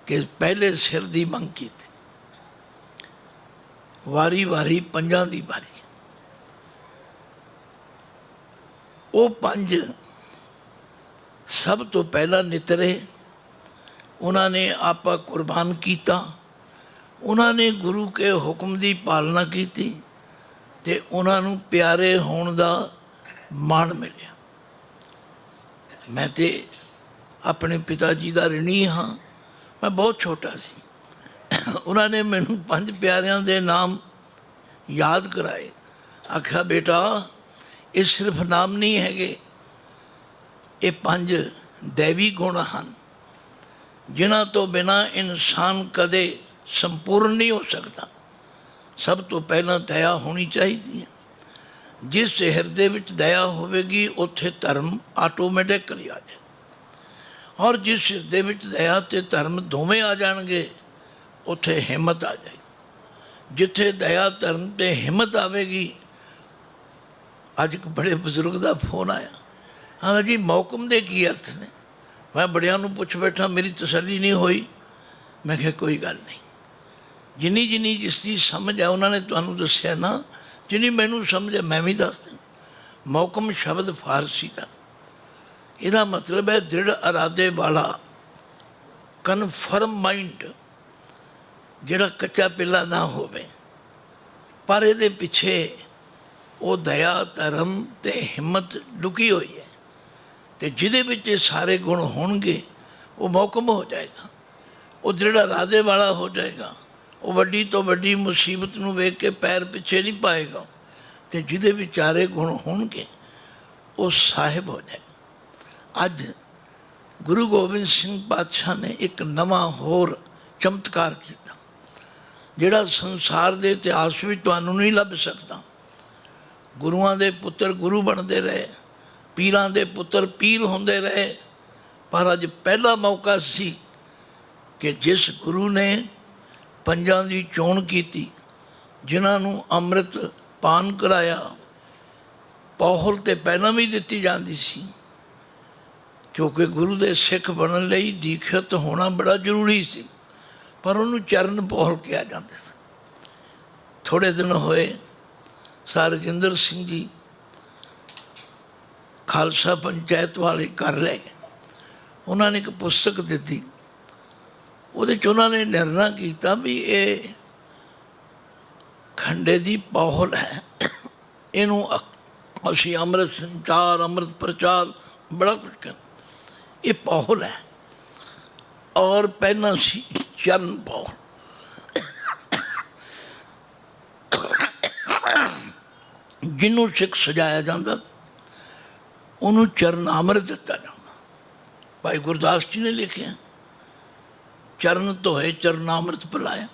ਕਿ ਪਹਿਲੇ ਸਿਰ ਦੀ ਮੰਗ ਕੀਤੀ, ਵਾਰੀ ਵਾਰੀ ਪੰਜਾਂ ਦੀ ਵਾਰੀ। ਉਹ ਪੰਜ ਸਭ ਤੋਂ ਪਹਿਲਾਂ ਨਿਤਰੇ, ਉਹਨਾਂ ਨੇ ਆਪਾ ਕੁਰਬਾਨ ਕੀਤਾ, ਉਹਨਾਂ ਨੇ ਗੁਰੂ ਕੇ ਹੁਕਮ ਦੀ ਪਾਲਣਾ ਕੀਤੀ ਅਤੇ ਉਹਨਾਂ ਨੂੰ ਪਿਆਰੇ ਹੋਣ ਦਾ ਮਾਣ ਮਿਲਿਆ। ਮੈਂ ਤਾਂ ਆਪਣੇ ਪਿਤਾ ਜੀ ਦਾ ਰਿਣੀ ਹਾਂ। ਮੈਂ ਬਹੁਤ ਛੋਟਾ ਸੀ, ਉਹਨਾਂ ਨੇ ਮੈਨੂੰ ਪੰਜ ਪਿਆਰਿਆਂ ਦੇ ਨਾਮ ਯਾਦ ਕਰਾਏ। ਆਖਿਆ ਬੇਟਾ, ਇਹ ਸਿਰਫ ਨਾਮ ਨਹੀਂ ਹੈਗੇ, ਇਹ ਪੰਜ ਦੈਵੀ ਗੁਣ ਹਨ ਜਿਨ੍ਹਾਂ ਤੋਂ ਬਿਨਾਂ ਇਨਸਾਨ ਕਦੇ ਸੰਪੂਰਨ ਨਹੀਂ ਹੋ ਸਕਦਾ। ਸਭ ਤੋਂ ਪਹਿਲਾਂ ਦਇਆ ਹੋਣੀ ਚਾਹੀਦੀ ਹੈ। ਜਿਸ ਹਿਰਦੇ ਵਿੱਚ ਦਇਆ ਹੋਵੇਗੀ ਉੱਥੇ ਧਰਮ ਆਟੋਮੈਟਿਕਲੀ ਆ ਜਾਏ, ਔਰ ਜਿਸ ਹਿਰਦੇ ਵਿੱਚ ਦਇਆ ਅਤੇ ਧਰਮ ਦੋਵੇਂ ਆ ਜਾਣਗੇ ਉੱਥੇ ਹਿੰਮਤ ਆ ਜਾਏਗੀ। ਜਿੱਥੇ ਦਇਆ ਧਰਮ ਅਤੇ ਹਿੰਮਤ ਆਵੇਗੀ। ਅੱਜ ਇੱਕ ਬੜੇ ਬਜ਼ੁਰਗ ਦਾ ਫੋਨ ਆਇਆ, ਹਾਂ ਜੀ ਮੌਕਮ ਦੇ ਕੀ ਅਰਥ ਨੇ? ਮੈਂ ਬੜਿਆਂ ਨੂੰ ਪੁੱਛ ਬੈਠਾ, ਮੇਰੀ ਤਸੱਲੀ ਨਹੀਂ ਹੋਈ। ਮੈਂ ਕਿਹਾ ਕੋਈ ਗੱਲ ਨਹੀਂ, ਜਿੰਨੀ ਜਿੰਨੀ ਜਿਸ ਦੀ ਸਮਝ ਹੈ ਉਹਨਾਂ ਨੇ ਤੁਹਾਨੂੰ ਦੱਸਿਆ ਨਾ, ਜਿੰਨੀ ਮੈਨੂੰ ਸਮਝ ਹੈ ਮੈਂ ਵੀ ਦੱਸ ਦਿਆਂ। ਮੌਕਮ ਸ਼ਬਦ ਫਾਰਸੀ ਦਾ, ਇਹਦਾ ਮਤਲਬ ਹੈ ਦ੍ਰਿੜ ਇਰਾਦੇ ਵਾਲਾ, ਕਨਫਰਮ ਮਾਈਂਡ, ਜਿਹੜਾ ਕੱਚਾ ਪਿੱਲਾ ਨਾ ਹੋਵੇ। ਪਰ ਇਹਦੇ ਪਿੱਛੇ ਉਹ ਦਇਆ ਧਰਮ ਅਤੇ ਹਿੰਮਤ ਲੁਕੀ ਹੋਈ ਹੈ, ਅਤੇ ਜਿਹਦੇ ਵਿੱਚ ਇਹ ਸਾਰੇ ਗੁਣ ਹੋਣਗੇ ਉਹ ਮੌਕਮ ਹੋ ਜਾਏਗਾ, ਉਹ ਦ੍ਰਿੜ ਇਰਾਦੇ ਵਾਲਾ ਹੋ ਜਾਏਗਾ। ਉਹ ਵੱਡੀ ਤੋਂ ਵੱਡੀ ਮੁਸੀਬਤ ਨੂੰ ਵੇਖ ਕੇ ਪੈਰ ਪਿੱਛੇ ਨਹੀਂ ਪਾਏਗਾ, ਅਤੇ ਜਿਹਦੇ ਵਿਚਾਰੇ ਗੁਣ ਹੋਣਗੇ ਉਹ ਸਾਹਿਬ ਹੋ ਜਾਏ। ਅੱਜ ਗੁਰੂ ਗੋਬਿੰਦ ਸਿੰਘ ਪਾਤਸ਼ਾਹ ਨੇ ਇੱਕ ਨਵਾਂ ਹੋਰ ਚਮਤਕਾਰ ਕੀਤਾ, ਜਿਹੜਾ ਸੰਸਾਰ ਦੇ ਇਤਿਹਾਸ ਵਿੱਚ ਤੁਹਾਨੂੰ ਨਹੀਂ ਲੱਭ ਸਕਦਾ। ਗੁਰੂਆਂ ਦੇ ਪੁੱਤਰ ਗੁਰੂ ਬਣਦੇ ਰਹੇ, ਪੀਰਾਂ ਦੇ ਪੁੱਤਰ ਪੀਰ ਹੁੰਦੇ ਰਹੇ, ਪਰ ਅੱਜ ਪਹਿਲਾ ਮੌਕਾ ਸੀ ਕਿ ਜਿਸ ਗੁਰੂ ਨੇ ਪੰਜਾਂ ਦੀ ਚੋਣ ਕੀਤੀ, ਜਿਨ੍ਹਾਂ ਨੂੰ ਅੰਮ੍ਰਿਤ ਪਾਨ ਕਰਾਇਆ। ਪੌਹਲ ਤੇ ਪਹਿਲਾਂ ਵੀ ਦਿੱਤੀ ਜਾਂਦੀ ਸੀ, ਕਿਉਂਕਿ ਗੁਰੂ ਦੇ ਸਿੱਖ ਬਣਨ ਲਈ ਦੀਖਤ ਹੋਣਾ ਬੜਾ ਜ਼ਰੂਰੀ ਸੀ, ਪਰ ਉਹਨੂੰ ਚਰਨ ਪੌਹਲ ਕਿਹਾ ਜਾਂਦਾ ਸੀ। ਥੋੜ੍ਹੇ ਦਿਨ ਹੋਏ ਸਰ ਰਜਿੰਦਰ ਸਿੰਘ ਜੀ ਖਾਲਸਾ ਪੰਚਾਇਤ ਵਾਲੇ ਘਰ ਲੈ ਗਏ। ਉਹਨਾਂ ਨੇ ਇੱਕ ਪੁਸਤਕ ਦਿੱਤੀ, ਉਹਦੇ 'ਚ ਉਹਨਾਂ ਨੇ ਨਿਰਣਾ ਕੀਤਾ ਵੀ ਇਹ ਖੰਡੇ ਦੀ ਪੌਹਲ ਹੈ, ਇਹਨੂੰ ਅਸੀਂ ਅੰਮ੍ਰਿਤ ਸੰਚਾਰ, ਅੰਮ੍ਰਿਤ ਪ੍ਰਚਾਰ, ਬੜਾ ਕੁਝ ਕਹਿੰਦੇ। ਇਹ ਪੌਹਲ ਹੈ, ਔਰ ਪਹਿਲਾਂ ਸੀ ਚਰਨ ਪੌਹਲ। ਜਿਹਨੂੰ ਸਿੱਖ ਸਜਾਇਆ ਜਾਂਦਾ ਉਹਨੂੰ ਚਰਨ ਅੰਮ੍ਰਿਤ ਦਿੱਤਾ ਜਾਂਦਾ। ਭਾਈ ਗੁਰਦਾਸ ਜੀ ਨੇ ਲਿਖਿਆ, ਚਰਨ ਧੋਏ ਚਰਨਾਮ੍ਰਿਤ ਪਿਲਾਇਆ।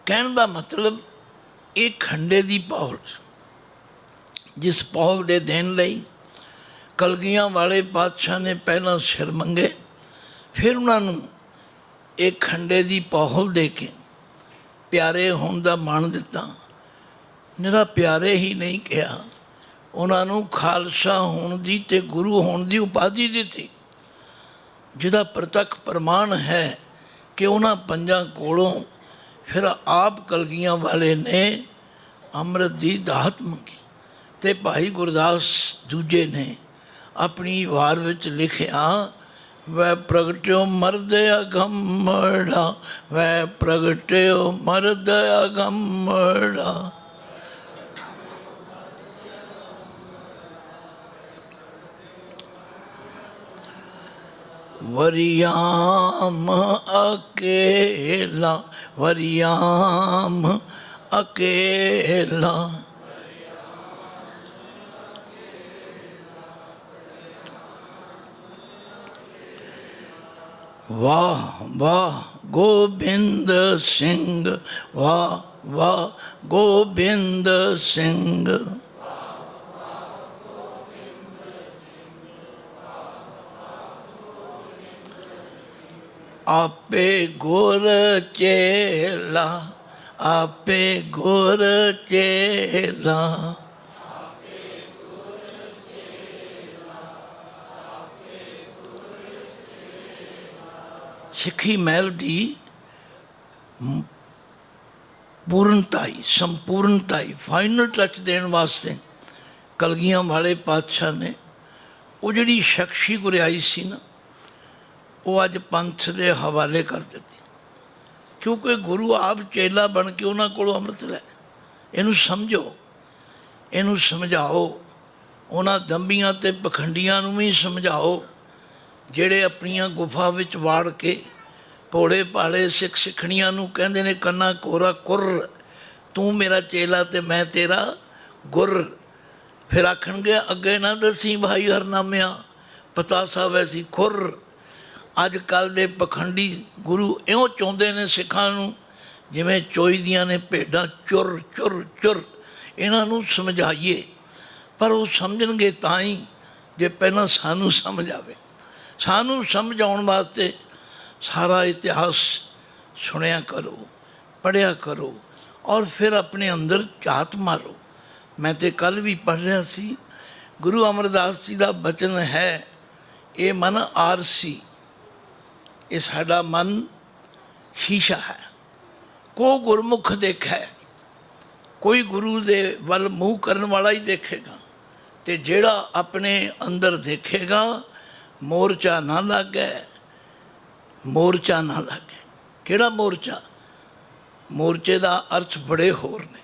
ਕਹਿਣ ਦਾ ਮਤਲਬ ਇਹ ਖੰਡੇ ਦੀ ਪੌਲ, ਜਿਸ ਪੌਲ ਦੇ ਦੇਣ ਲਈ ਕਲਗੀਆਂ ਵਾਲੇ ਪਾਤਸ਼ਾਹ ਨੇ ਪਹਿਲਾਂ ਸਿਰ ਮੰਗੇ, ਫਿਰ ਉਹਨਾਂ ਨੂੰ ਇਹ ਖੰਡੇ ਦੀ ਪੌਲ ਦੇ ਕੇ ਪਿਆਰੇ ਹੋਣ ਦਾ ਮਾਣ ਦਿੱਤਾ। ਨਿਰਾ ਪਿਆਰੇ ਹੀ ਨਹੀਂ ਕਿਹਾ, ਉਹਨਾਂ ਨੂੰ ਖਾਲਸਾ ਹੋਣ ਦੀ ਅਤੇ ਗੁਰੂ ਹੋਣ ਦੀ ਉਪਾਧੀ ਦਿੱਤੀ, ਜਿਹਦਾ ਪ੍ਰਤੱਖ ਪ੍ਰਮਾਣ ਹੈ ਕਿ ਉਹਨਾਂ ਪੰਜਾਂ ਕੋਲੋਂ ਫਿਰ ਆਪ ਕਲਗੀਆਂ ਵਾਲੇ ਨੇ ਅੰਮ੍ਰਿਤ ਦੀ ਦਾਤ ਮੰਗੀ। ਅਤੇ ਭਾਈ ਗੁਰਦਾਸ ਦੂਜੇ ਨੇ ਆਪਣੀ ਵਾਰ ਵਿੱਚ ਲਿਖਿਆ, ਵੈ ਪ੍ਰਗਟਿਓ ਮਰਦ ਅਗੰਮੜਾ, ਵੈ ਪ੍ਰਗਟਿਓ ਮਰਦ ਅਗੰਮੜਾ। वरियाम अकेला, वरियाम अकेला। वाह वाह गोबिंद सिंह, वाह वाह गोबिंद सिंह। आपे गुर चेला, आपे गुर चेला। सिखी महल की पूर्णताई, संपूर्णताई, फाइनल टच देने वास्ते कलगियां वाले पातशाह ने वो जिहड़ी शख्सी गुरियाई सी ना, वो अज पंथ के हवाले कर दी। क्योंकि गुरु आप चेला बन के उन्होंने को अमृत लै। इनू समझो, इनू समझाओ, उन्होंने दंबियां ते पखंडियां नूं भी समझाओ ਜਿਹੜੇ ਆਪਣੀਆਂ ਗੁਫਾ ਵਿੱਚ ਵਾੜ ਕੇ ਭੋਲੇ ਭਾਲੇ ਸਿੱਖ ਸਿੱਖਣੀਆਂ ਨੂੰ ਕਹਿੰਦੇ ਨੇ ਕੰਨਾ ਕੋਰਾ ਕੁਰ, ਤੂੰ ਮੇਰਾ ਚੇਲਾ ਤੇ ਮੈਂ ਤੇਰਾ ਗੁਰ। ਫਿਰ ਆਖਣਗੇ ਅੱਗੇ ਨਾ ਦਸੀਂ ਭਾਈ ਹਰਨਾਮਿਆਂ, ਪਤਾ ਸਾਹਿਬ ਐਸੀ ਖੁਰ। ਅੱਜ ਕੱਲ੍ਹ ਦੇ ਪਖੰਡੀ ਗੁਰੂ ਇਉਂ ਚਾਹੁੰਦੇ ਨੇ ਸਿੱਖਾਂ ਨੂੰ ਜਿਵੇਂ ਚੋਈਦੀਆਂ ਨੇ ਭੇਡਾਂ, ਚੁਰ ਚੁਰ ਚੁਰ। ਇਹਨਾਂ ਨੂੰ ਸਮਝਾਈਏ, ਪਰ ਉਹ ਸਮਝਣਗੇ ਤਾਂ ਹੀ ਜੇ ਪਹਿਲਾਂ ਸਾਨੂੰ ਸਮਝ ਆਵੇ। सानू समझाउण वास्ते सारा इतिहास सुनिया करो, पढ़िया करो और फिर अपने अंदर झात मारो। मैं तो कल भी पढ़ रहा सी, गुरु अमरदास जी का बचन है, ये मन आरसी, ये साडा मन शीशा है। को गुरमुख देखा है, कोई गुरु दे वल मूँह करन वाला ही देखेगा, तो जेड़ा अपने अंदर देखेगा मोर्चा ना लगे, मोर्चा ना लगे। किहड़ा मोर्चा? मोर्चे का अर्थ बड़े होर ने,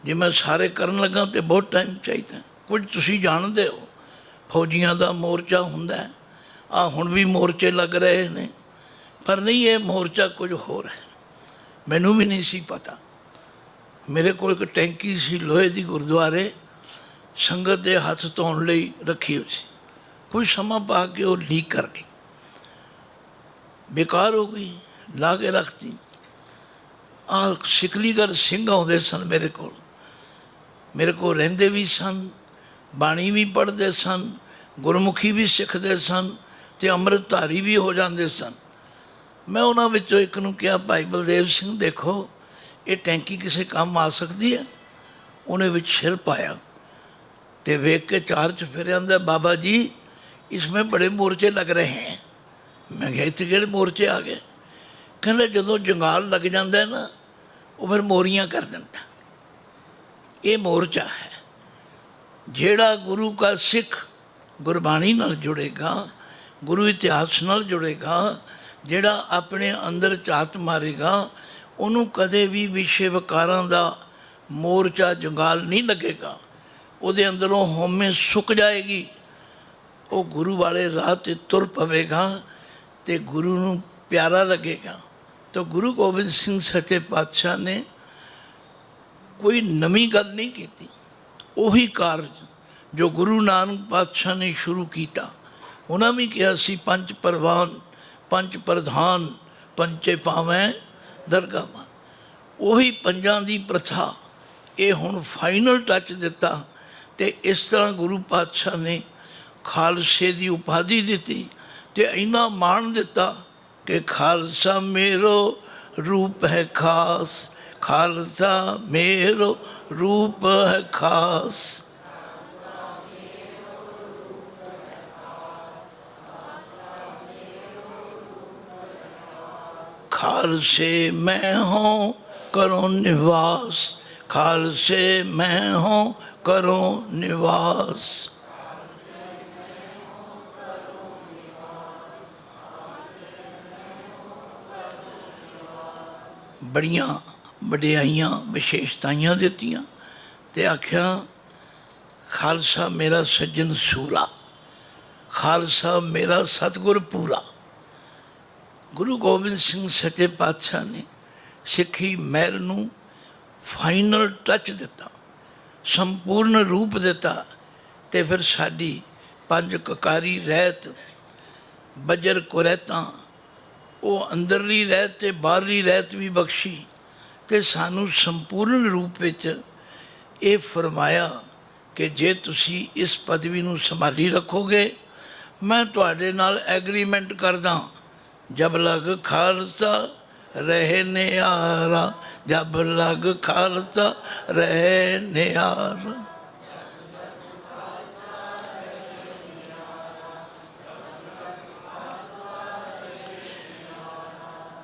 जे मैं सारे करन लगा तो बहुत टाइम चाहिए। कुछ तुसीं जानते हो, फौजियां का मोर्चा हुंदा है, आ हुण भी मोर्चे लग रहे हैं, पर नहीं ये मोर्चा कुछ होर है। मैनू भी नहीं सी पता। मेरे को एक टैंकी सी लोहे की गुरुद्वारे संगत के हथ धोने लई रखी हुई सी, कुछ समा पा के वो लीक कर गई, बेकार हो गई, ला के रखती। आ सिकलीगढ़ सिंह आते सन मेरे को रहिंदे भी सन, बाणी भी पढ़ते सन, गुरमुखी भी सिखते सन, ते अमृतधारी भी हो जाते सन। मैं उन्होंने विचों एक नूं कहा, भाई बलदेव सिंह देखो ये टैंकी किसी काम आ सकती है। उन्हें विच सिर पाया तो वेख के चार चफेरे आंदा, बाबा जी इसमें बड़े मोर्चे लग रहे हैं। मैं कहा इतने किहड़े मोर्चे आ गए? कहते जदों जंगाल लग जाता है ना, वो फिर मोरियां कर देता। ये मोर्चा है। जेड़ा गुरु का सिख गुरबाणी नाल जुड़ेगा, गुरु इतिहास नाल जुड़ेगा, जेड़ा अपने अंदर झात मारेगा, उन्होंने कदे भी विषय विकारां दा मोर्चा जंगाल नहीं लगेगा। उहदे अंदरों होमे सुक जाएगी। वो गुरु वाले राह ते तुर पवेगा तो गुरु नूं प्यारा लगेगा। तो गुरु गोबिंद सिंह सच्चे पातशाह ने कोई नवी गल नहीं की, उही कार्य जो गुरु नानक पातशाह ने शुरू किया। उन्होंने भी कहा सी पंच परवान, पंच प्रधान, पंचे पावें दरगाह मान। उही पंजां दी प्रथा ये हुण फाइनल टच दिता। तो इस तरह गुरु पातशाह ने खालसे की उपाधि दी, तो इन्ना मान दिता कि खालसा मेरो रूप है खास, खालसा मेरो रूप है खास। खालसे मैं हूँ करो निवास, खालसे मैं हूँ करो निवास। बड़ियां वडियाइयां विशेषताइयां दित्तियां ते आख्या खालसा मेरा सज्जन सूरा, ਖਾਲਸਾ ਮੇਰਾ ਸਤਿਗੁਰ ਪੂਰਾ। ਗੁਰੂ ਗੋਬਿੰਦ ਸਿੰਘ ਸੱਚੇ ਪਾਤਸ਼ਾਹ ਨੇ ਸਿੱਖੀ ਮਹਿਲ ਨੂੰ ਫਾਈਨਲ ਟੱਚ ਦਿੱਤਾ, ਸੰਪੂਰਨ ਰੂਪ ਦਿੱਤਾ। ਤੇ ਫਿਰ ਸਾਡੀ ਪੰਜ ਕਕਾਰੀ ਰਹਿਤ, ਬਜਰ ਕੁਰੈਤਾਂ, ਉਹ ਅੰਦਰਲੀ ਰਹਿਤ ਤੇ ਬਾਹਰਲੀ ਰਹਿਤ ਵੀ ਬਖਸ਼ੀ ਤੇ ਸਾਨੂੰ ਸੰਪੂਰਨ ਰੂਪ ਵਿੱਚ ਇਹ ਫਰਮਾਇਆ ਕਿ ਜੇ ਤੁਸੀਂ ਇਸ ਪਦਵੀ ਨੂੰ ਸੰਭਾਲੀ ਰੱਖੋਗੇ, ਮੈਂ ਤੁਹਾਡੇ ਨਾਲ ਐਗਰੀਮੈਂਟ ਕਰਦਾ। ਜਬ ਲਗ ਖਾਲਸਾ ਰਹੇ ਨਿਆਰਾ, ਜਬ ਲਗ ਖਾਲਸਾ ਰਹੇ ਨਿਆਰਾ।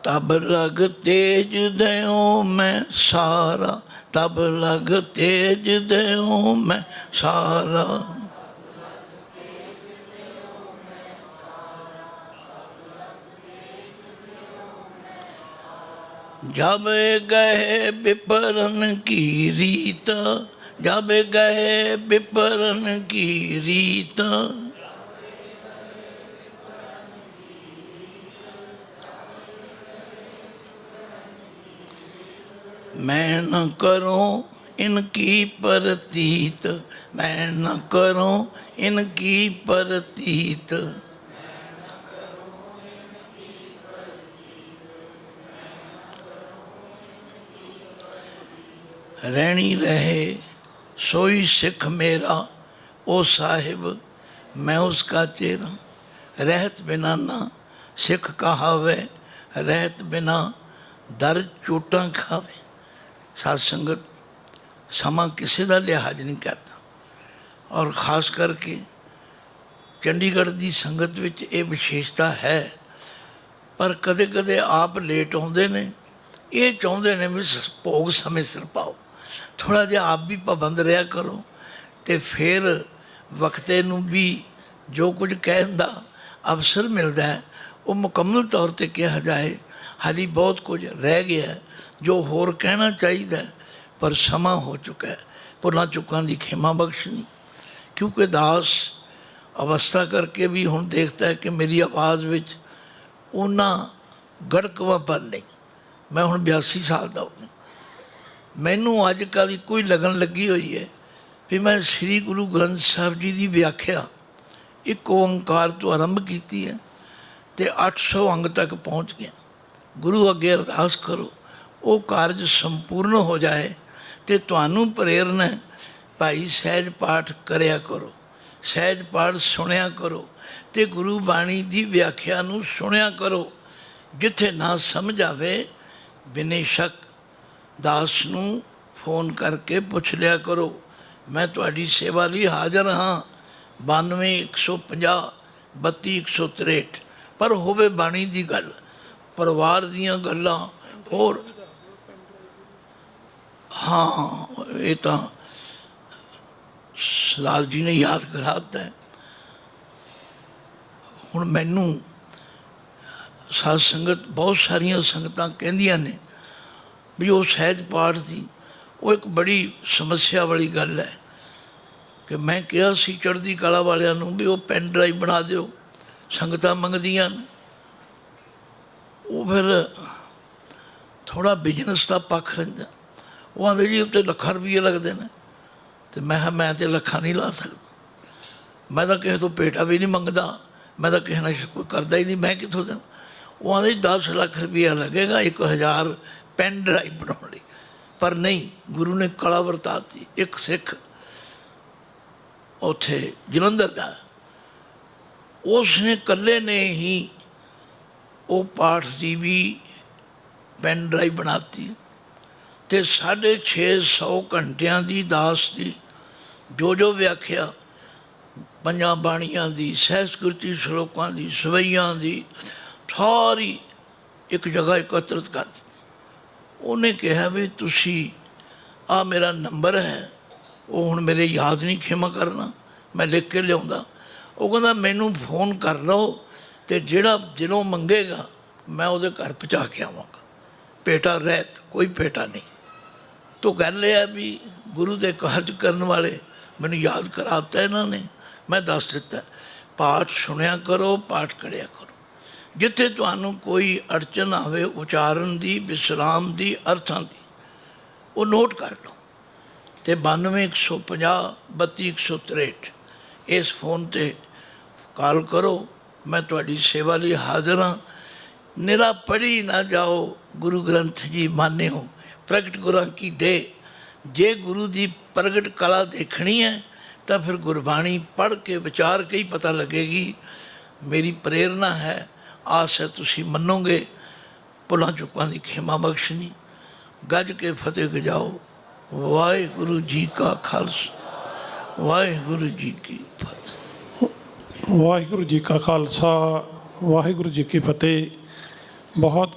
तब लग तेज दयो मैं सारा, तब लग तेज दयो मैं सारा। जब गए विपरन की रीत, जब गए विपरन की रीत। मैं न करूं इनकी प्रतीत, मैं न करूं इनकी प्रतीत। रहनी रहे सोई सिख मेरा, ओ साहिब मैं उसका चेहरा। रहत बिना ना सिख कहावे, रहत बिना दर चोटां खावे। साध संगत समा किसी का लिहाज नहीं करता, और खास करके चंडीगढ़ की संगत विच ये विशेषता है। पर कदे कदे आप लेट आउंदे ने, ये चाहुंदे ने भी भोग समय सिर पाओ। थोड़ा जिहा आप भी पाबंद रहा करो, तो फिर वक्ते नूं भी जो कुछ कहण दा अवसर मिलता है वो मुकम्मल तौर पर कहा जाए। हाली बहुत कुछ रह गया है जो होर कहना चाहिए, पर समा हो चुका है। भुलां चुकां दी खेमा बख्शनी, क्योंकि दास अवस्था करके भी हुण देखता है कि मेरी आवाज़ विच उन्ना गड़कवापन नहीं। मैं हुण 82 साल का हो गया। मैनू अजकल इक्को ही लगन लगी हुई है भी मैं श्री गुरु ग्रंथ साहब जी की व्याख्या एक ओंकार तो आरंभ की है तो 800 अंग तक पहुँच गया। गुरु अगे अरदास करो वो कारज संपूर्ण हो जाए। तो तुहानू प्रेरणा है, भाई सहज पाठ करया करो, सहज पाठ सुनिया करो, तो गुरु बाणी की व्याख्या नू सुनिया करो। जिथे ना समझ आवे बेशक दास नू फोन करके पूछ लिया करो। मैं तुहाडी सेवा लई हाज़र हाँ। 92 150 32 163। पर होवे बाणी की गल, परिवार दीयां गल्लां होर। हाँ, ये तो सरदार जी ने याद कराता है। हुण मैनू साध संगत बहुत सारिया संगतां कहंदियां ने भी वो सहज पाठ थी, वो एक बड़ी समस्या वाली गल है कि मैं कहा सी चढ़ती कला वालियां नूं भी वो पेन ड्राइव बना दिओ, संगतां मंगदियां ने। वो फिर थोड़ा बिजनेस का पक्ष रहिंदा। वो आंदे जी उत्ते लखां रुपये लगते हैं, तो मैं तो लखां नहीं ला सकता। मैं तो किसी तो पेटा भी नहीं मंगदा, मैं तो किसी नाल कोई करदा ही नहीं, मैं कित्थों देवां। वो आंदे 10 लाख रुपया लगेगा 1000 पेन ड्राइव बनाने लई। पर नहीं, गुरु ने कला वरताती। एक सिख उत्थे जलंधर का, उसने कल्ले ने ही वो पाठ की भी पेन ड्राइव बनाती तो 650 घंटिया की दास की जो व्याख्या पंजा बाणियां की, सहस्कृति श्लोकां की, सवैयां की सारी एक जगह एकत्रित कर दी। उन्हें कहा भी तुसी आ मेरा नंबर है, वो हुण मेरे याद नहीं, खेमा करना, मैं लिख के लिया। वो कहता मैनू फोन कर लो तो जिहड़ा दिलों मंगेगा मैं वो घर पहुँचा के आवागा। पेटा रहत, कोई पेटा नहीं। तो गल यह भी गुरु के कारज करने वाले मैनू याद कराता इन्होंने, मैं दस दिता। ਪਾਠ ਸੁਣਿਆ ਕਰੋ, ਪਾਠ ਕਰਿਆ ਕਰੋ। ਜਿੱਥੇ ਤੁਹਾਨੂੰ ਕੋਈ ਅੜਚਨ ਆਵੇ ਉਚਾਰਨ ਦੀ, ਵਿਸਰਾਮ ਦੀ, ਅਰਥਾਂ ਦੀ, ਉਹ ਨੋਟ ਕਰ ਲਓ ਅਤੇ 92 150 32 163 ਇਸ ਫੋਨ 'ਤੇ ਕਾਲ ਕਰੋ। ਮੈਂ ਤੁਹਾਡੀ ਸੇਵਾ ਲਈ ਹਾਜ਼ਰ ਹਾਂ। ਨਿਰਾ ਪੜ੍ਹੀ ਨਾ ਜਾਓ, ਗੁਰੂ ਗ੍ਰੰਥ ਜੀ ਮਾਨਿਓ, ਪ੍ਰਗਟ ਗੁਰਾਂ ਕੀ ਦੇ। ਜੇ ਗੁਰੂ ਦੀ ਪ੍ਰਗਟ ਕਲਾ ਦੇਖਣੀ ਹੈ ਤਾਂ ਫਿਰ ਗੁਰਬਾਣੀ ਪੜ੍ਹ ਕੇ ਵਿਚਾਰ ਕੇ ਹੀ ਪਤਾ ਲੱਗੇਗੀ। ਮੇਰੀ ਪ੍ਰੇਰਨਾ ਹੈ, ਆਸ ਹੈ ਤੁਸੀਂ ਮੰਨੋਗੇ। ਭੁੱਲਾਂ ਚੁੱਕਾਂ ਦੀ ਖਿਮਾ ਬਖਸ਼ਣੀ। ਗੱਜ ਕੇ ਫਤਿਹ ਗਜਾਓ। ਵਾਹਿਗੁਰੂ ਜੀ ਕਾ ਖਾਲਸਾ, ਵਾਹਿਗੁਰੂ ਜੀ ਕੀ ਫਤਿਹ। ਵਾਹਿਗੁਰੂ ਜੀ ਕਾ ਖਾਲਸਾ, ਵਾਹਿਗੁਰੂ ਜੀ ਕੀ ਫਤਿਹ। ਬਹੁਤ